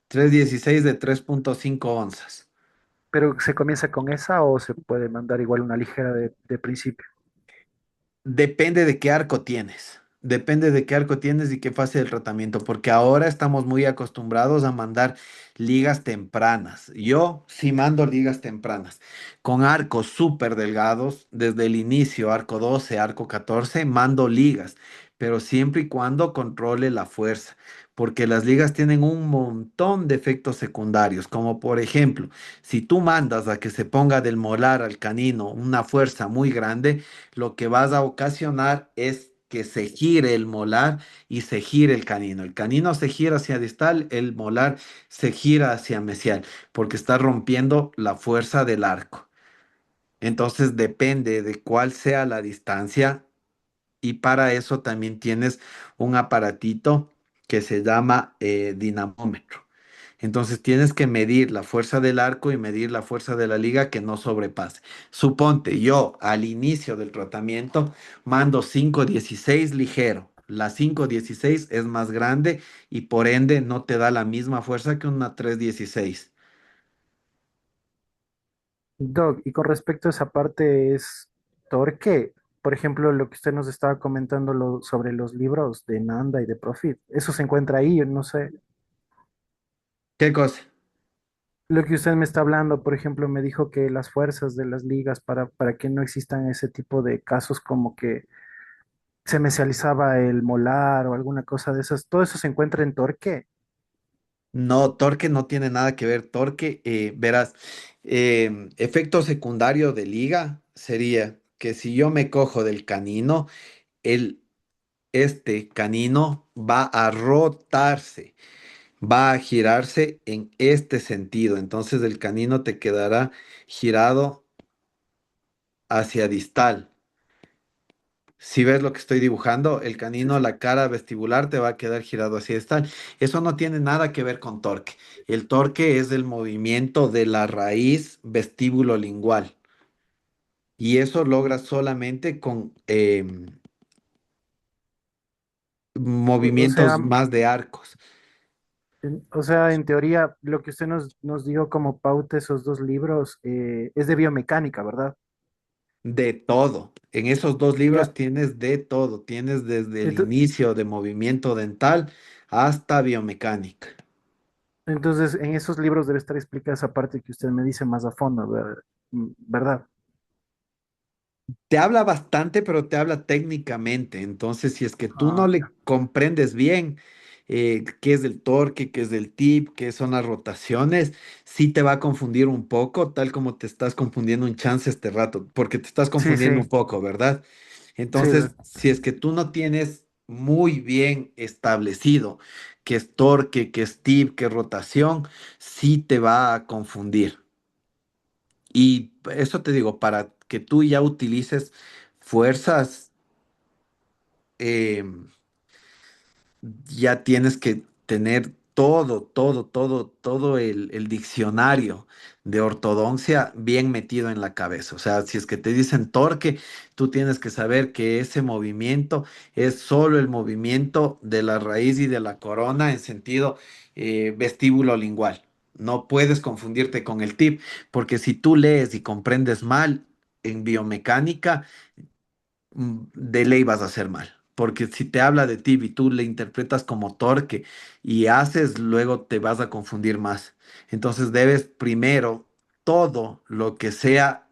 316 de 3,5 onzas. Pero ¿se comienza con esa o se puede mandar igual una ligera de principio? Depende de qué arco tienes. Depende de qué arco tienes y qué fase del tratamiento, porque ahora estamos muy acostumbrados a mandar ligas tempranas. Yo sí mando ligas tempranas, con arcos súper delgados, desde el inicio, arco 12, arco 14, mando ligas, pero siempre y cuando controle la fuerza, porque las ligas tienen un montón de efectos secundarios, como por ejemplo, si tú mandas a que se ponga del molar al canino una fuerza muy grande, lo que vas a ocasionar es que se gire el molar y se gire el canino. El canino se gira hacia distal, el molar se gira hacia mesial, porque está rompiendo la fuerza del arco. Entonces depende de cuál sea la distancia y para eso también tienes un aparatito que se llama dinamómetro. Entonces tienes que medir la fuerza del arco y medir la fuerza de la liga que no sobrepase. Suponte, yo al inicio del tratamiento mando 5,16 ligero. La 5,16 es más grande y por ende no te da la misma fuerza que una 3,16. Doc, y con respecto a esa parte es torque, por ejemplo, lo que usted nos estaba comentando sobre los libros de Nanda y de Profit, eso se encuentra ahí, yo no sé. ¿Qué cosa? Lo que usted me está hablando, por ejemplo, me dijo que las fuerzas de las ligas para que no existan ese tipo de casos como que se mesializaba el molar o alguna cosa de esas, todo eso se encuentra en torque. No, torque no tiene nada que ver. Torque, verás, efecto secundario de liga sería que si yo me cojo del canino, el, este canino va a rotarse, va a girarse en este sentido. Entonces el canino te quedará girado hacia distal. Si ves lo que estoy dibujando, el Sí, canino, sí. la cara vestibular te va a quedar girado hacia distal. Eso no tiene nada que ver con torque. El torque es el movimiento de la raíz vestíbulo lingual. Y eso logra solamente con O sea, movimientos más de arcos. o sea, en teoría, lo que usted nos dio como pauta esos dos libros es de biomecánica, ¿verdad? De todo. En esos dos libros Ya, tienes de todo. Tienes desde el ento- inicio de movimiento dental hasta biomecánica. entonces en esos libros debe estar explicada esa parte que usted me dice más a fondo, ¿verdad? ¿Verdad? te habla bastante, pero te habla técnicamente. Entonces, si es que tú no Ah, le ya. comprendes bien qué es el torque, qué es el tip, qué son las rotaciones, sí te va a confundir un poco, tal como te estás confundiendo un chance este rato, porque te estás Sí, sí, confundiendo un poco, ¿verdad? sí, Entonces, si es que tú no tienes muy bien establecido qué es torque, qué es tip, qué es rotación, sí te va a confundir. Y eso te digo, para que tú ya utilices fuerzas, em, ya tienes que tener todo el diccionario de ortodoncia bien metido en la cabeza. O sea, si es que te dicen torque, tú tienes que saber que ese movimiento es solo el movimiento de la raíz y de la corona en sentido vestíbulo lingual. No puedes confundirte con el tip, porque si tú lees y comprendes mal en biomecánica, de ley vas a hacer mal. Porque si te habla de ti y tú le interpretas como torque y haces, luego te vas a confundir más. Entonces debes primero todo lo que sea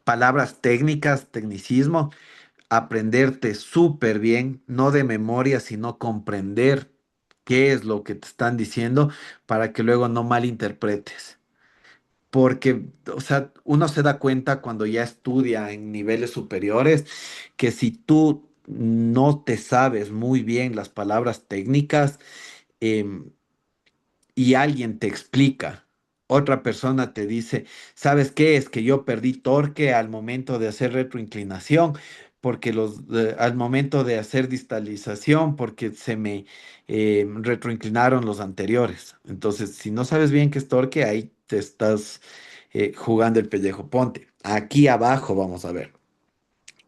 palabras técnicas, tecnicismo, aprenderte súper bien, no de memoria, sino comprender qué es lo que te están diciendo para que luego no malinterpretes. Porque, o sea, uno se da cuenta cuando ya estudia en niveles superiores que si tú no te sabes muy bien las palabras técnicas, em, y alguien te explica, otra persona te dice, ¿sabes qué? Es que yo perdí torque al momento de hacer retroinclinación, porque al momento de hacer distalización, porque se me retroinclinaron los anteriores. Entonces, si no sabes bien qué es torque, ahí te estás jugando el pellejo. Ponte, aquí abajo vamos a ver.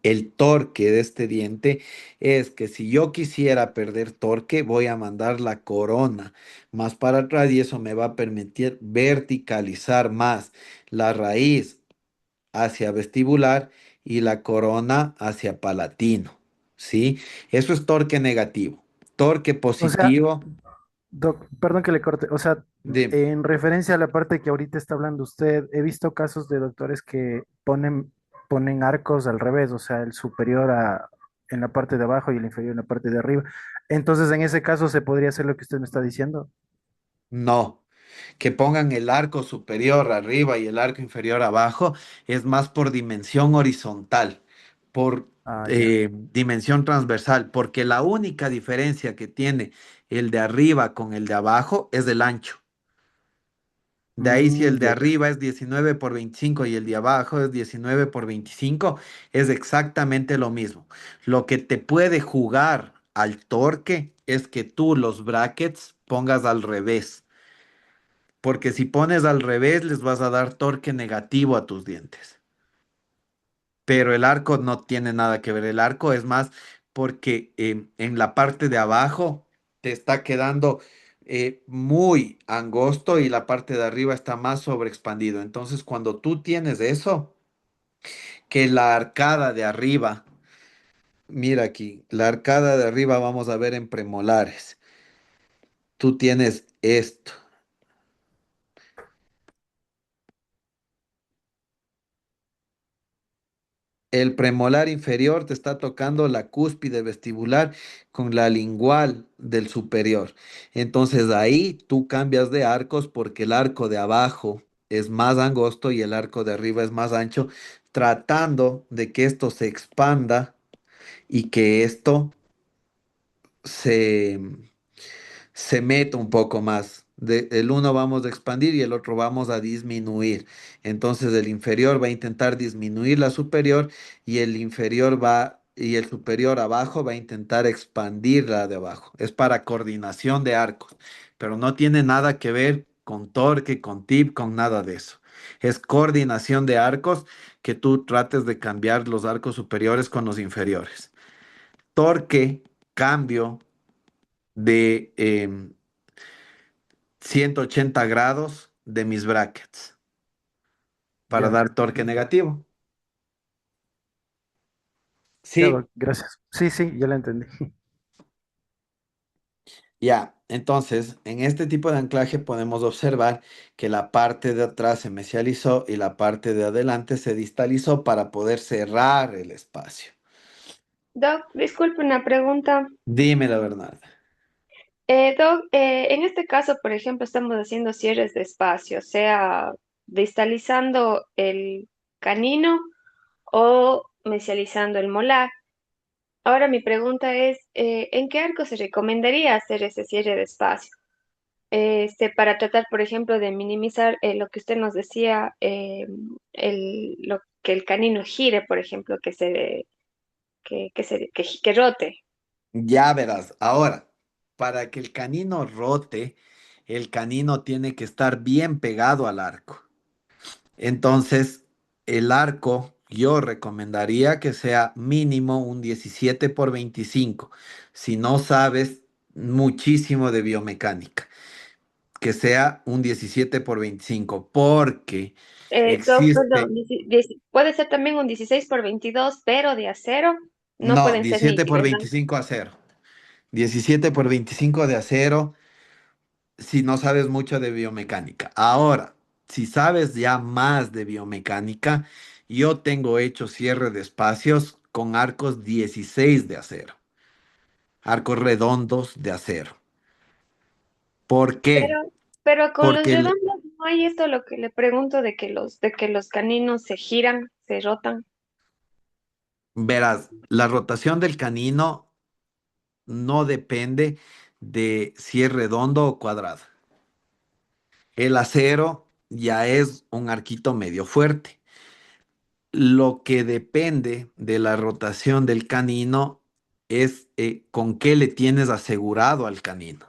El torque de este diente es que si yo quisiera perder torque, voy a mandar la corona más para atrás y eso me va a permitir verticalizar más la raíz hacia vestibular y la corona hacia palatino. ¿Sí? Eso es torque negativo. Torque o sea, positivo, Doc, perdón que le corte. O sea, de, en referencia a la parte que ahorita está hablando usted, he visto casos de doctores que ponen arcos al revés, o sea, el superior en la parte de abajo y el inferior en la parte de arriba. Entonces, en ese caso, ¿se podría hacer lo que usted me está diciendo? no. Que pongan el arco superior arriba y el arco inferior abajo, es más por dimensión horizontal, por Ah, ya. dimensión transversal, porque la única diferencia que tiene el de arriba con el de abajo es el ancho. De ahí si el de Ya, ya. arriba es 19 por 25 y el de abajo es 19 por 25, es exactamente lo mismo. Lo que te puede jugar al torque es que tú los brackets pongas al revés, porque si pones al revés les vas a dar torque negativo a tus dientes. Pero el arco no tiene nada que ver. El arco es más porque en la parte de abajo te está quedando muy angosto y la parte de arriba está más sobreexpandido. Entonces, cuando tú tienes eso, que la arcada de arriba, mira aquí, la arcada de arriba vamos a ver en premolares. Tú tienes esto. El premolar inferior te está tocando la cúspide vestibular con la lingual del superior. Entonces ahí tú cambias de arcos porque el arco de abajo es más angosto y el arco de arriba es más ancho, tratando de que esto se expanda y que esto se, se meta un poco más. El uno vamos a expandir y el otro vamos a disminuir. Entonces el inferior va a intentar disminuir la superior y el inferior va y el superior abajo va a intentar expandir la de abajo. Es para coordinación de arcos, pero no tiene nada que ver con torque, con tip, con nada de eso. Es coordinación de arcos que tú trates de cambiar los arcos superiores con los inferiores. Torque, cambio de 180 grados de mis brackets para Ya, dar torque negativo. ya, Sí, Doc, gracias. Sí, sí, ya lo entendí. Ya, entonces, en este tipo de anclaje podemos observar que la parte de atrás se mesializó y la parte de adelante se distalizó para poder cerrar el espacio. Doc, disculpe una pregunta. Dime la verdad. Doc, en este caso, por ejemplo, estamos haciendo cierres de espacio, sea distalizando el canino o mesializando el molar. Ahora mi pregunta es, ¿en qué arco se recomendaría hacer ese cierre de espacio? Para tratar, por ejemplo, de minimizar lo que usted nos decía, que el canino gire, por ejemplo, que rote. Ya verás, ahora, para que el canino rote, el canino tiene que estar bien pegado al arco. Entonces, el arco yo recomendaría que sea mínimo un 17 por 25. Si no sabes muchísimo de biomecánica, que sea un 17 por 25, porque Doc, perdón, existe, puede ser también un 16 por 22, pero de acero, no no, pueden ser 17 Nicky, por ¿verdad? 25 acero. 17 por 25 de acero si no sabes mucho de biomecánica. Ahora, si sabes ya más de biomecánica, yo tengo hecho cierre de espacios con arcos 16 de acero, arcos redondos de acero. ¿Por qué? Pero, pero con los Porque redondos no hay esto lo que le pregunto de que los caninos se giran, se rotan. verás, la rotación del canino no depende de si es redondo o cuadrado. El acero ya es un arquito medio fuerte. Lo que depende de la rotación del canino es con qué le tienes asegurado al canino.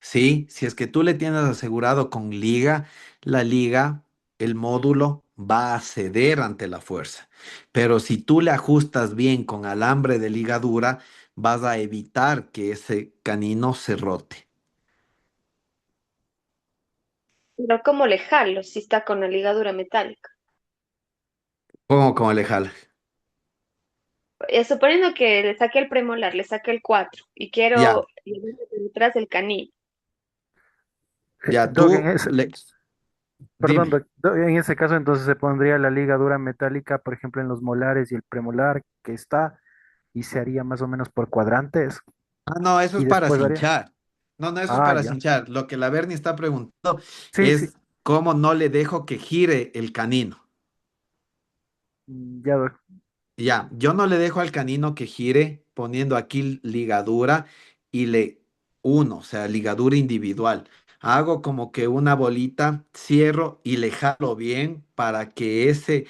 ¿Sí? Si es que tú le tienes asegurado con liga, la liga, el módulo va a ceder ante la fuerza. Pero si tú le ajustas bien con alambre de ligadura, vas a evitar que ese canino se rote. Pero ¿cómo le jalo si está con la ligadura metálica? ¿Cómo le jala? Suponiendo que le saqué el premolar, le saqué el 4 y Ya, quiero llevarle por detrás del canino. ya Doc, tú le... perdón, Dime. Doc, en ese caso entonces se pondría la ligadura metálica, por ejemplo, en los molares y el premolar que está, y se haría más o menos por cuadrantes, Ah, no, eso es y para después haría. cinchar. No, no, eso es Ah, para ya. cinchar. Lo que la Bernie está preguntando Sí, sí, es cómo no le dejo que gire el canino. ya, Doc. Ya, yo no le dejo al canino que gire poniendo aquí ligadura y le uno, o sea, ligadura individual. Hago como que una bolita, cierro y le jalo bien para que ese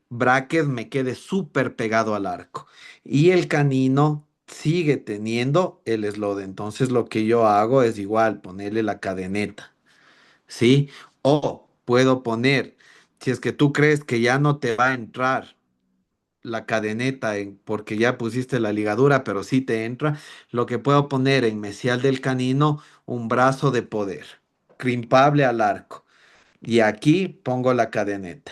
bracket me quede súper pegado al arco. Y el canino sigue teniendo el slot. Entonces lo que yo hago es igual, ponerle la cadeneta, ¿sí? O puedo poner, si es que tú crees que ya no te va a entrar la cadeneta porque ya pusiste la ligadura, pero sí te entra, lo que puedo poner en mesial del canino, un brazo de poder, crimpable al arco. Y aquí pongo la cadeneta.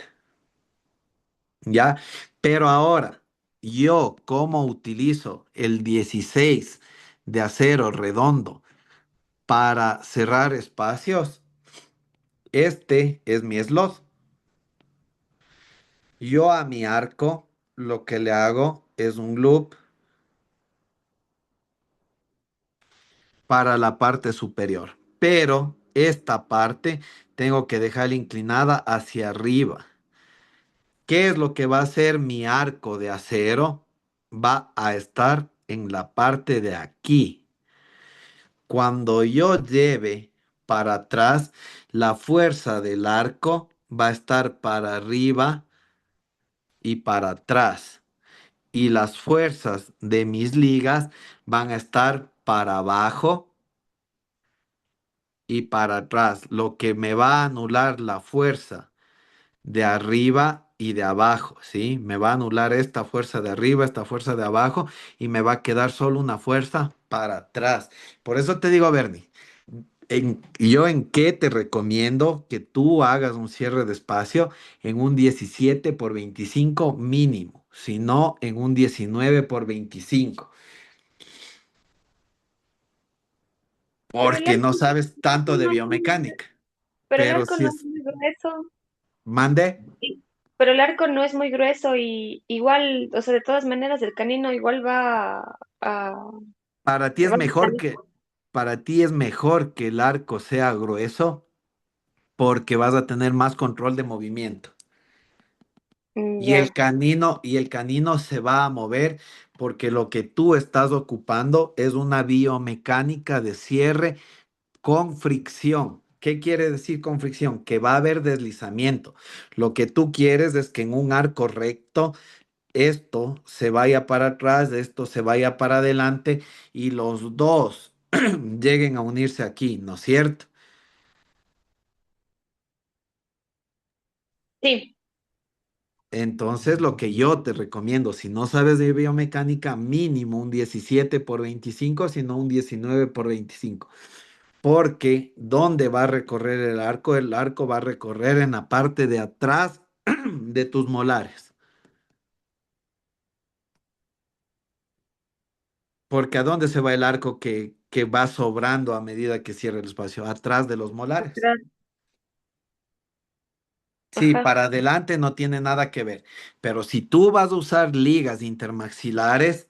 ¿Ya? Pero ahora, yo cómo utilizo el 16 de acero redondo para cerrar espacios, este es mi slot. Yo a mi arco lo que le hago es un loop para la parte superior, pero esta parte tengo que dejarla inclinada hacia arriba. ¿Qué es lo que va a hacer mi arco de acero? Va a estar en la parte de aquí. Cuando yo lleve para atrás, la fuerza del arco va a estar para arriba y para atrás. Y las fuerzas de mis ligas van a estar para abajo y para atrás, lo que me va a anular la fuerza de arriba y de abajo, ¿sí? Me va a anular esta fuerza de arriba, esta fuerza de abajo y me va a quedar solo una fuerza para atrás. Por eso te digo, Bernie, yo en qué te recomiendo que tú hagas un cierre de espacio en un 17 por 25 mínimo, si no en un 19 por 25. Pero el porque no arco sabes tanto de no es biomecánica. pero el Pero arco si no es es, muy grueso. mande, Pero el arco no es muy grueso y igual, o sea, de todas maneras el canino igual para ti se es va a mejor salir. que, para ti es mejor que el arco sea grueso porque vas a tener más control de movimiento. Ya, Y el canino se va a mover porque lo que tú estás ocupando es una biomecánica de cierre con fricción. ¿Qué quiere decir con fricción? Que va a haber deslizamiento. Lo que tú quieres es que en un arco recto esto se vaya para atrás, esto se vaya para adelante y los dos lleguen a unirse aquí, ¿no es cierto? sí, Entonces, lo que yo te recomiendo, si no sabes de biomecánica, mínimo un 17 por 25, sino un 19 por 25. Porque ¿dónde va a recorrer el arco? El arco va a recorrer en la parte de atrás de tus molares. Porque ¿a dónde se va el arco que va sobrando a medida que cierra el espacio? Atrás de los molares. atrás, Sí, ajá. para adelante no tiene nada que ver. Pero si tú vas a usar ligas intermaxilares,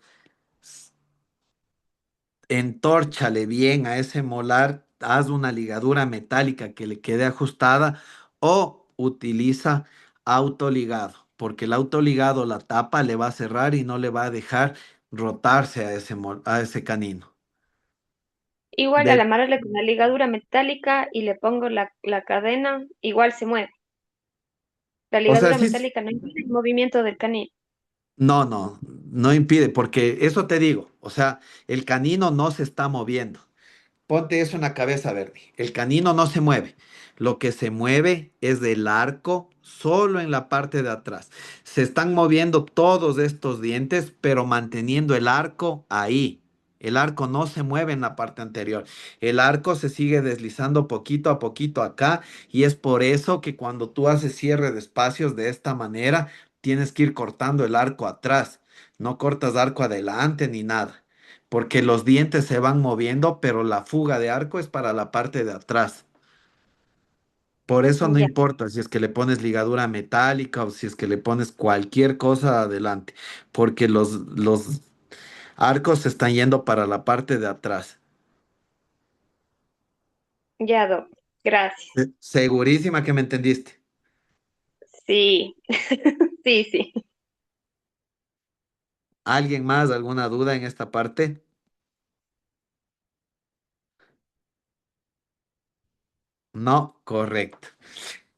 entórchale bien a ese molar, haz una ligadura metálica que le quede ajustada o utiliza autoligado, porque el autoligado la tapa le va a cerrar y no le va a dejar rotarse a a ese canino. Igual al De, amarrarle con la ligadura metálica y le pongo la cadena, igual se mueve. La o sea, ligadura sí, metálica no impide el movimiento del canino. no impide, porque eso te digo, o sea, el canino no se está moviendo. Ponte eso en la cabeza, Verdi. El canino no se mueve. Lo que se mueve es el arco solo en la parte de atrás. Se están moviendo todos estos dientes, pero manteniendo el arco ahí. El arco no se mueve en la parte anterior. El arco se sigue deslizando poquito a poquito acá y es por eso que cuando tú haces cierre de espacios de esta manera, tienes que ir cortando el arco atrás. No cortas arco adelante ni nada porque los dientes se van moviendo, pero la fuga de arco es para la parte de atrás. Por eso no Ya, importa si es que le pones ligadura metálica o si es que le pones cualquier cosa adelante, porque los arcos se están yendo para la parte de atrás. ya, Doc. Gracias. Segurísima que me entendiste. Sí, sí, sí. ¿Alguien más? ¿Alguna duda en esta parte? No, correcto.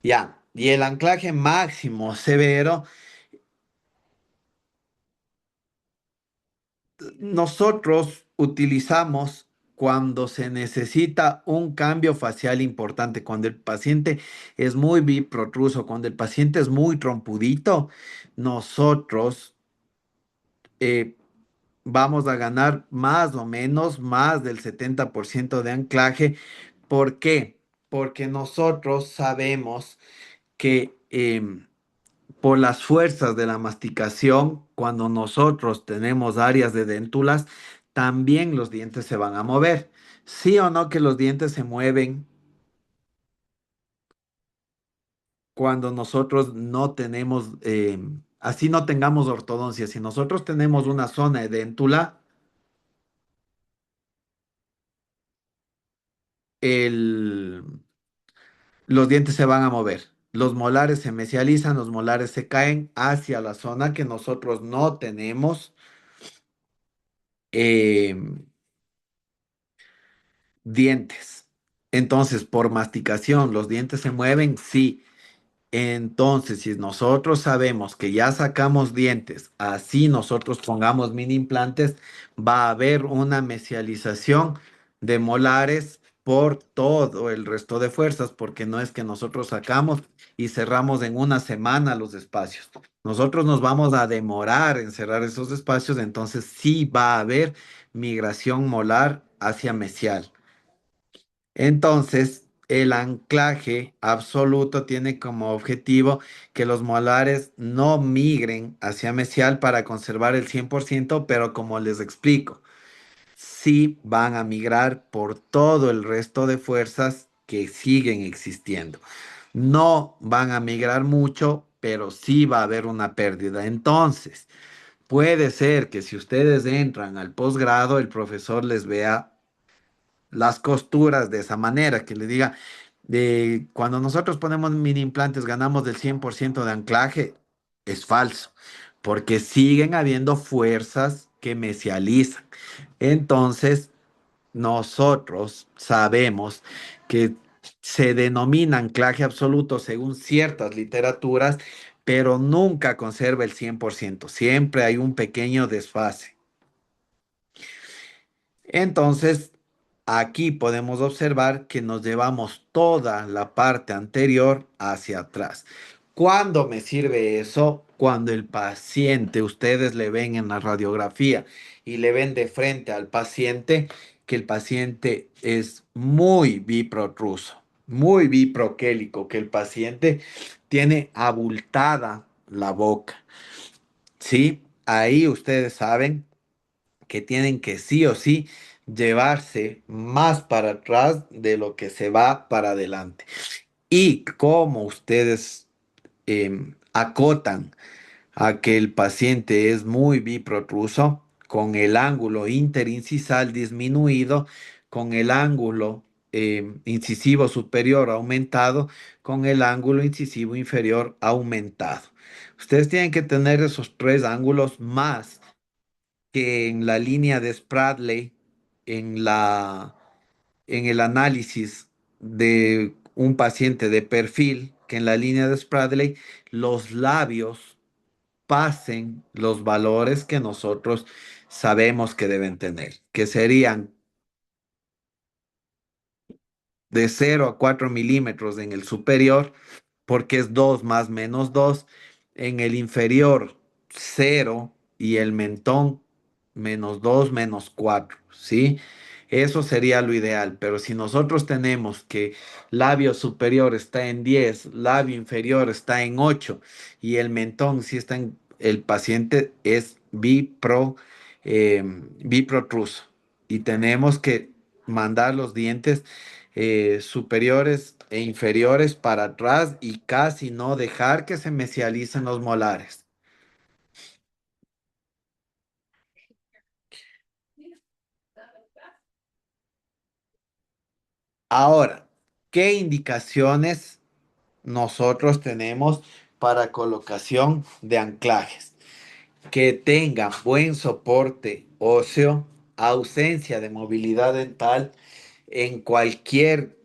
Ya. Y el anclaje máximo severo. Nosotros utilizamos cuando se necesita un cambio facial importante, cuando el paciente es muy biprotruso, cuando el paciente es muy trompudito, nosotros eh, vamos a ganar más o menos más del 70% de anclaje. ¿Por qué? Porque nosotros sabemos que por las fuerzas de la masticación, cuando nosotros tenemos áreas de déntulas, también los dientes se van a mover. Sí o no que los dientes se mueven cuando nosotros no tenemos, así no tengamos ortodoncia. Si nosotros tenemos una zona de déntula, el, los dientes se van a mover. Los molares se mesializan, los molares se caen hacia la zona que nosotros no tenemos. em, Dientes. Entonces, por masticación, los dientes se mueven, sí. Entonces, si nosotros sabemos que ya sacamos dientes, así nosotros pongamos mini implantes, va a haber una mesialización de molares por todo el resto de fuerzas, porque no es que nosotros sacamos y cerramos en una semana los espacios. Nosotros nos vamos a demorar en cerrar esos espacios, entonces sí va a haber migración molar hacia mesial. Entonces, el anclaje absoluto tiene como objetivo que los molares no migren hacia mesial para conservar el 100%, pero como les explico, sí van a migrar por todo el resto de fuerzas que siguen existiendo. No van a migrar mucho, pero sí va a haber una pérdida. Entonces, puede ser que si ustedes entran al posgrado, el profesor les vea las costuras de esa manera, que le diga, cuando nosotros ponemos mini implantes ganamos del 100% de anclaje, es falso, porque siguen habiendo fuerzas que mesializan. Entonces, nosotros sabemos que se denomina anclaje absoluto según ciertas literaturas, pero nunca conserva el 100%. Siempre hay un pequeño desfase. Entonces, aquí podemos observar que nos llevamos toda la parte anterior hacia atrás. ¿Cuándo me sirve eso? Cuando el paciente, ustedes le ven en la radiografía y le ven de frente al paciente que el paciente es muy biprotruso, muy biproquélico, que el paciente tiene abultada la boca. ¿Sí? Ahí ustedes saben que tienen que sí o sí llevarse más para atrás de lo que se va para adelante. Y como ustedes acotan a que el paciente es muy biprotruso, con el ángulo interincisal disminuido, con el ángulo incisivo superior aumentado, con el ángulo incisivo inferior aumentado. Ustedes tienen que tener esos tres ángulos más que en la línea de Spradley, en en el análisis de un paciente de perfil, que en la línea de Spradley los labios pasen los valores que nosotros sabemos que deben tener, que serían de 0 a 4 milímetros en el superior, porque es 2 más menos 2 en el inferior 0 y el mentón -2 -4, ¿sí? Eso sería lo ideal, pero si nosotros tenemos que labio superior está en 10, labio inferior está en 8 y el mentón si está en, el paciente es biprotruso y tenemos que mandar los dientes superiores e inferiores para atrás y casi no dejar que se mesialicen los molares. Ahora, ¿qué indicaciones nosotros tenemos para colocación de anclajes? Que tengan buen soporte óseo, ausencia de movilidad dental en cualquier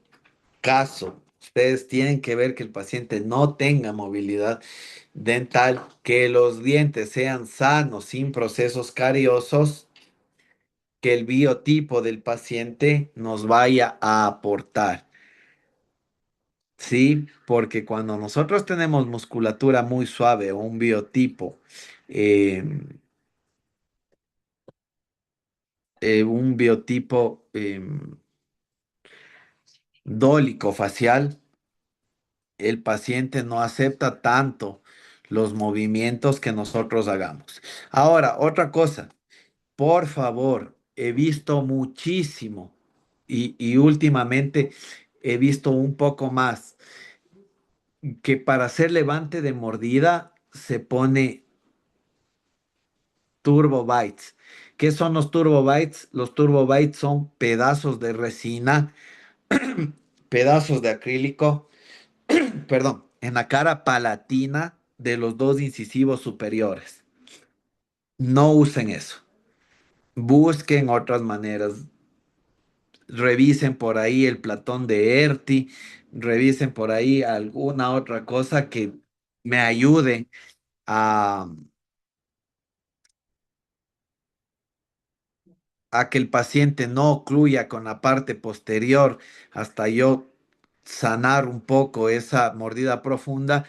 caso. Ustedes tienen que ver que el paciente no tenga movilidad dental, que los dientes sean sanos, sin procesos cariosos, que el biotipo del paciente nos vaya a aportar. Sí, porque cuando nosotros tenemos musculatura muy suave o un biotipo, eh, un biotipo dólico facial, el paciente no acepta tanto los movimientos que nosotros hagamos. Ahora, otra cosa. Por favor, he visto muchísimo y últimamente he visto un poco más que para hacer levante de mordida se pone Turbo Bites. ¿Qué son los Turbo Bites? Los Turbo Bites son pedazos de resina, pedazos de acrílico, perdón, en la cara palatina de los dos incisivos superiores. No usen eso. Busquen otras maneras. Revisen por ahí el Platón de Erti, revisen por ahí alguna otra cosa que me ayude a, a que el paciente no ocluya con la parte posterior hasta yo sanar un poco esa mordida profunda,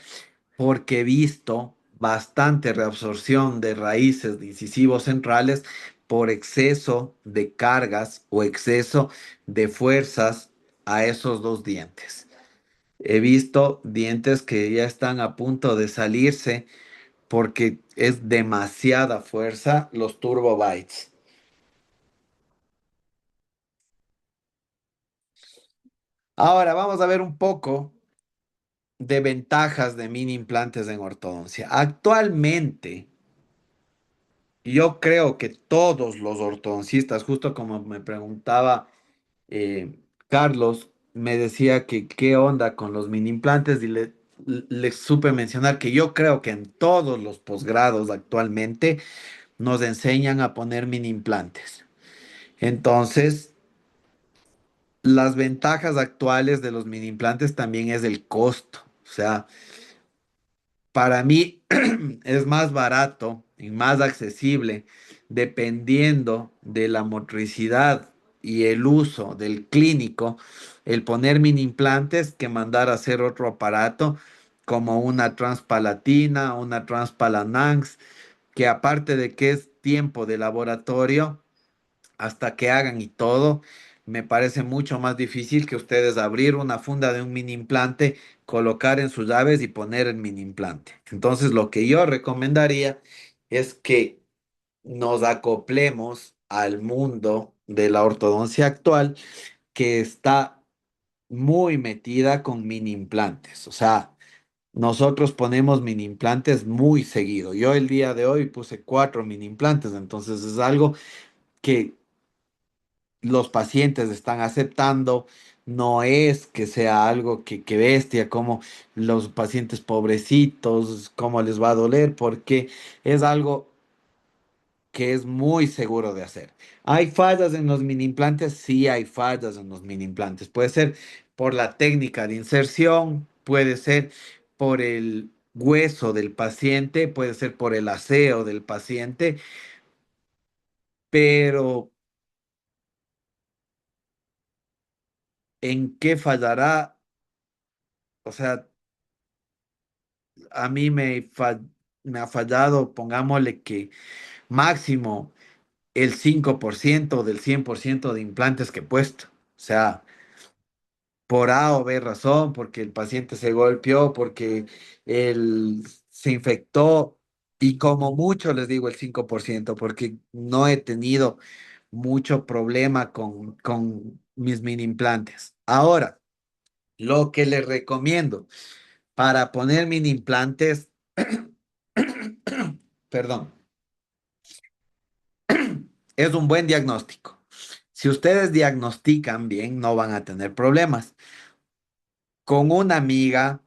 porque he visto bastante reabsorción de raíces de incisivos centrales por exceso de cargas o exceso de fuerzas a esos dos dientes. He visto dientes que ya están a punto de salirse porque es demasiada fuerza los turbo bites. Ahora vamos a ver un poco de ventajas de mini implantes en ortodoncia. Actualmente, yo creo que todos los ortodoncistas, justo como me preguntaba Carlos, me decía que qué onda con los mini implantes y le supe mencionar que yo creo que en todos los posgrados actualmente nos enseñan a poner mini implantes. Entonces, las ventajas actuales de los mini implantes también es el costo. O sea, para mí es más barato y más accesible dependiendo de la motricidad y el uso del clínico, el poner mini implantes que mandar a hacer otro aparato como una transpalatina, una transpalananx, que aparte de que es tiempo de laboratorio, hasta que hagan y todo, me parece mucho más difícil que ustedes abrir una funda de un mini implante, colocar en sus llaves y poner el mini implante. Entonces, lo que yo recomendaría es que nos acoplemos al mundo de la ortodoncia actual, que está muy metida con mini implantes. O sea, nosotros ponemos mini implantes muy seguido. Yo el día de hoy puse 4 mini implantes, entonces es algo que los pacientes están aceptando, no es que sea algo que bestia, como los pacientes pobrecitos, cómo les va a doler, porque es algo que es muy seguro de hacer. ¿Hay fallas en los mini implantes? Sí, hay fallas en los mini implantes. Puede ser por la técnica de inserción, puede ser por el hueso del paciente, puede ser por el aseo del paciente, pero ¿en qué fallará? O sea, a mí me ha fallado, pongámosle que máximo el 5% del 100% de implantes que he puesto. O sea, por A o B razón, porque el paciente se golpeó, porque él se infectó, y como mucho les digo el 5% porque no he tenido mucho problema con mis mini implantes. Ahora, lo que les recomiendo para poner mini implantes, perdón, es un buen diagnóstico. Si ustedes diagnostican bien, no van a tener problemas. Con una amiga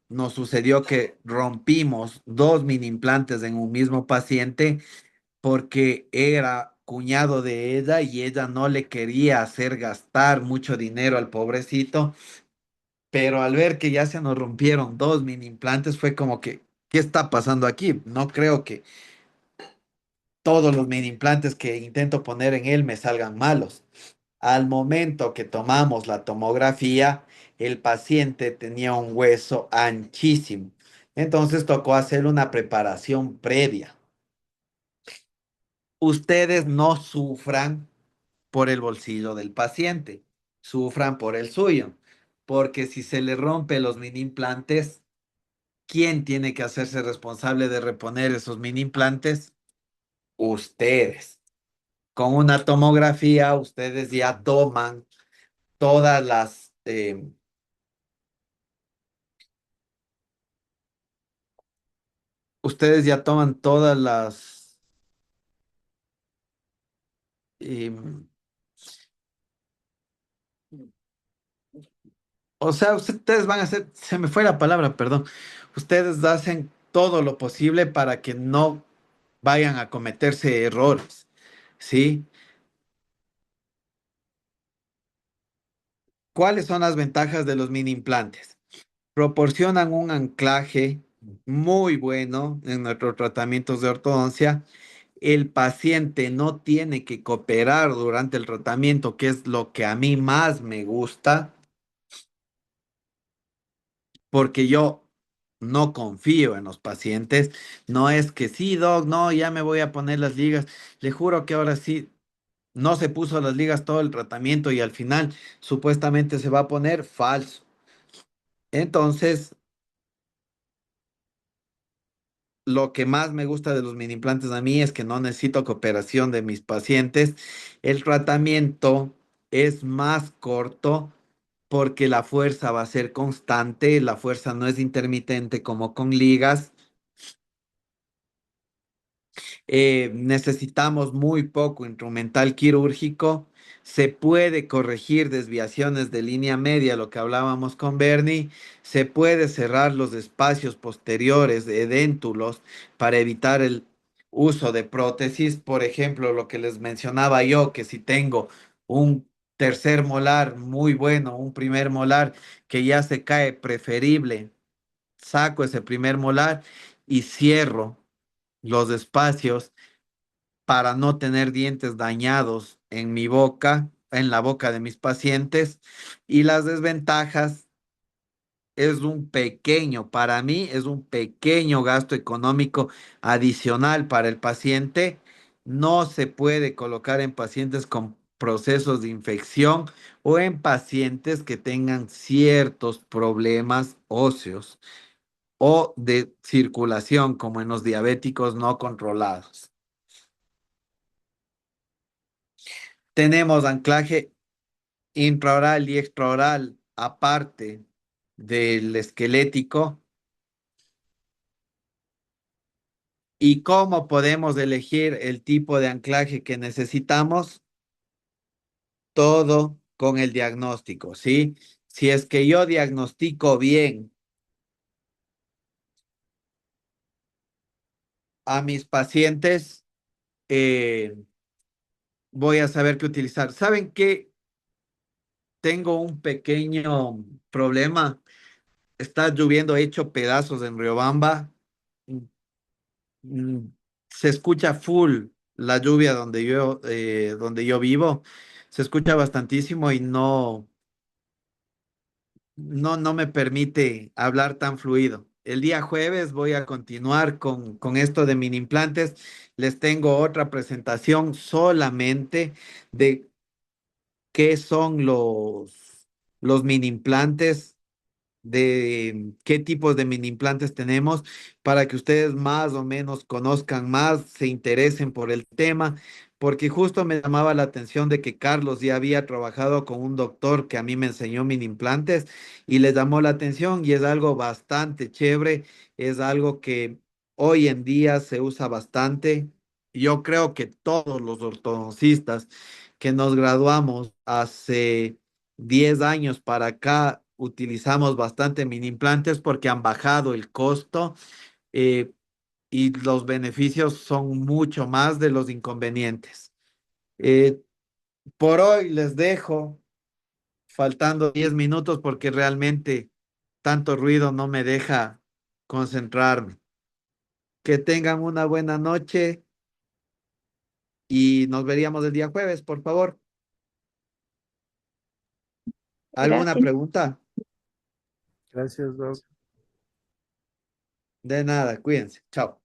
nos sucedió que rompimos 2 mini implantes en un mismo paciente porque era cuñado de ella y ella no le quería hacer gastar mucho dinero al pobrecito, pero al ver que ya se nos rompieron 2 mini implantes fue como que, ¿qué está pasando aquí? No creo que todos los mini implantes que intento poner en él me salgan malos. Al momento que tomamos la tomografía, el paciente tenía un hueso anchísimo. Entonces tocó hacer una preparación previa. Ustedes no sufran por el bolsillo del paciente, sufran por el suyo, porque si se le rompe los mini implantes, ¿quién tiene que hacerse responsable de reponer esos mini implantes? Ustedes. Con una tomografía, ustedes ya toman todas ustedes ya toman todas em, o sea, ustedes van a hacer, se me fue la palabra, perdón, ustedes hacen todo lo posible para que no vayan a cometerse errores, ¿sí? ¿Cuáles son las ventajas de los mini implantes? Proporcionan un anclaje muy bueno en nuestros tratamientos de ortodoncia. El paciente no tiene que cooperar durante el tratamiento, que es lo que a mí más me gusta, porque yo no confío en los pacientes. No es que sí, doc, no, ya me voy a poner las ligas. Le juro que ahora sí, no se puso las ligas todo el tratamiento y al final supuestamente se va a poner falso. Entonces, lo que más me gusta de los mini implantes a mí es que no necesito cooperación de mis pacientes. El tratamiento es más corto porque la fuerza va a ser constante, la fuerza no es intermitente como con ligas. Necesitamos muy poco instrumental quirúrgico. Se puede corregir desviaciones de línea media, lo que hablábamos con Bernie. Se puede cerrar los espacios posteriores de edéntulos para evitar el uso de prótesis. Por ejemplo, lo que les mencionaba yo, que si tengo un tercer molar muy bueno, un primer molar que ya se cae, preferible, saco ese primer molar y cierro los espacios para no tener dientes dañados en mi boca, en la boca de mis pacientes. Y las desventajas es un pequeño, para mí es un pequeño gasto económico adicional para el paciente. No se puede colocar en pacientes con procesos de infección o en pacientes que tengan ciertos problemas óseos o de circulación, como en los diabéticos no controlados. Tenemos anclaje intraoral y extraoral, aparte del esquelético. ¿Y cómo podemos elegir el tipo de anclaje que necesitamos? Todo con el diagnóstico, ¿sí? Si es que yo diagnostico bien a mis pacientes, eh, voy a saber qué utilizar. ¿Saben qué? Tengo un pequeño problema. Está lloviendo hecho pedazos en Riobamba. mm, Se escucha full la lluvia donde yo vivo. Se escucha bastantísimo y no me permite hablar tan fluido. El día jueves voy a continuar con esto de mini implantes. Les tengo otra presentación solamente de qué son los mini implantes, de qué tipos de mini implantes tenemos para que ustedes más o menos conozcan más, se interesen por el tema, porque justo me llamaba la atención de que Carlos ya había trabajado con un doctor que a mí me enseñó mini implantes y les llamó la atención y es algo bastante chévere, es algo que hoy en día se usa bastante. Yo creo que todos los ortodoncistas que nos graduamos hace 10 años para acá utilizamos bastante mini implantes porque han bajado el costo, eh, y los beneficios son mucho más de los inconvenientes. Eh, por hoy les dejo, faltando 10 minutos porque realmente tanto ruido no me deja concentrarme. Que tengan una buena noche y nos veríamos el día jueves, por favor. ¿Alguna Gracias. pregunta? Gracias, Doc. De nada, cuídense. Chao.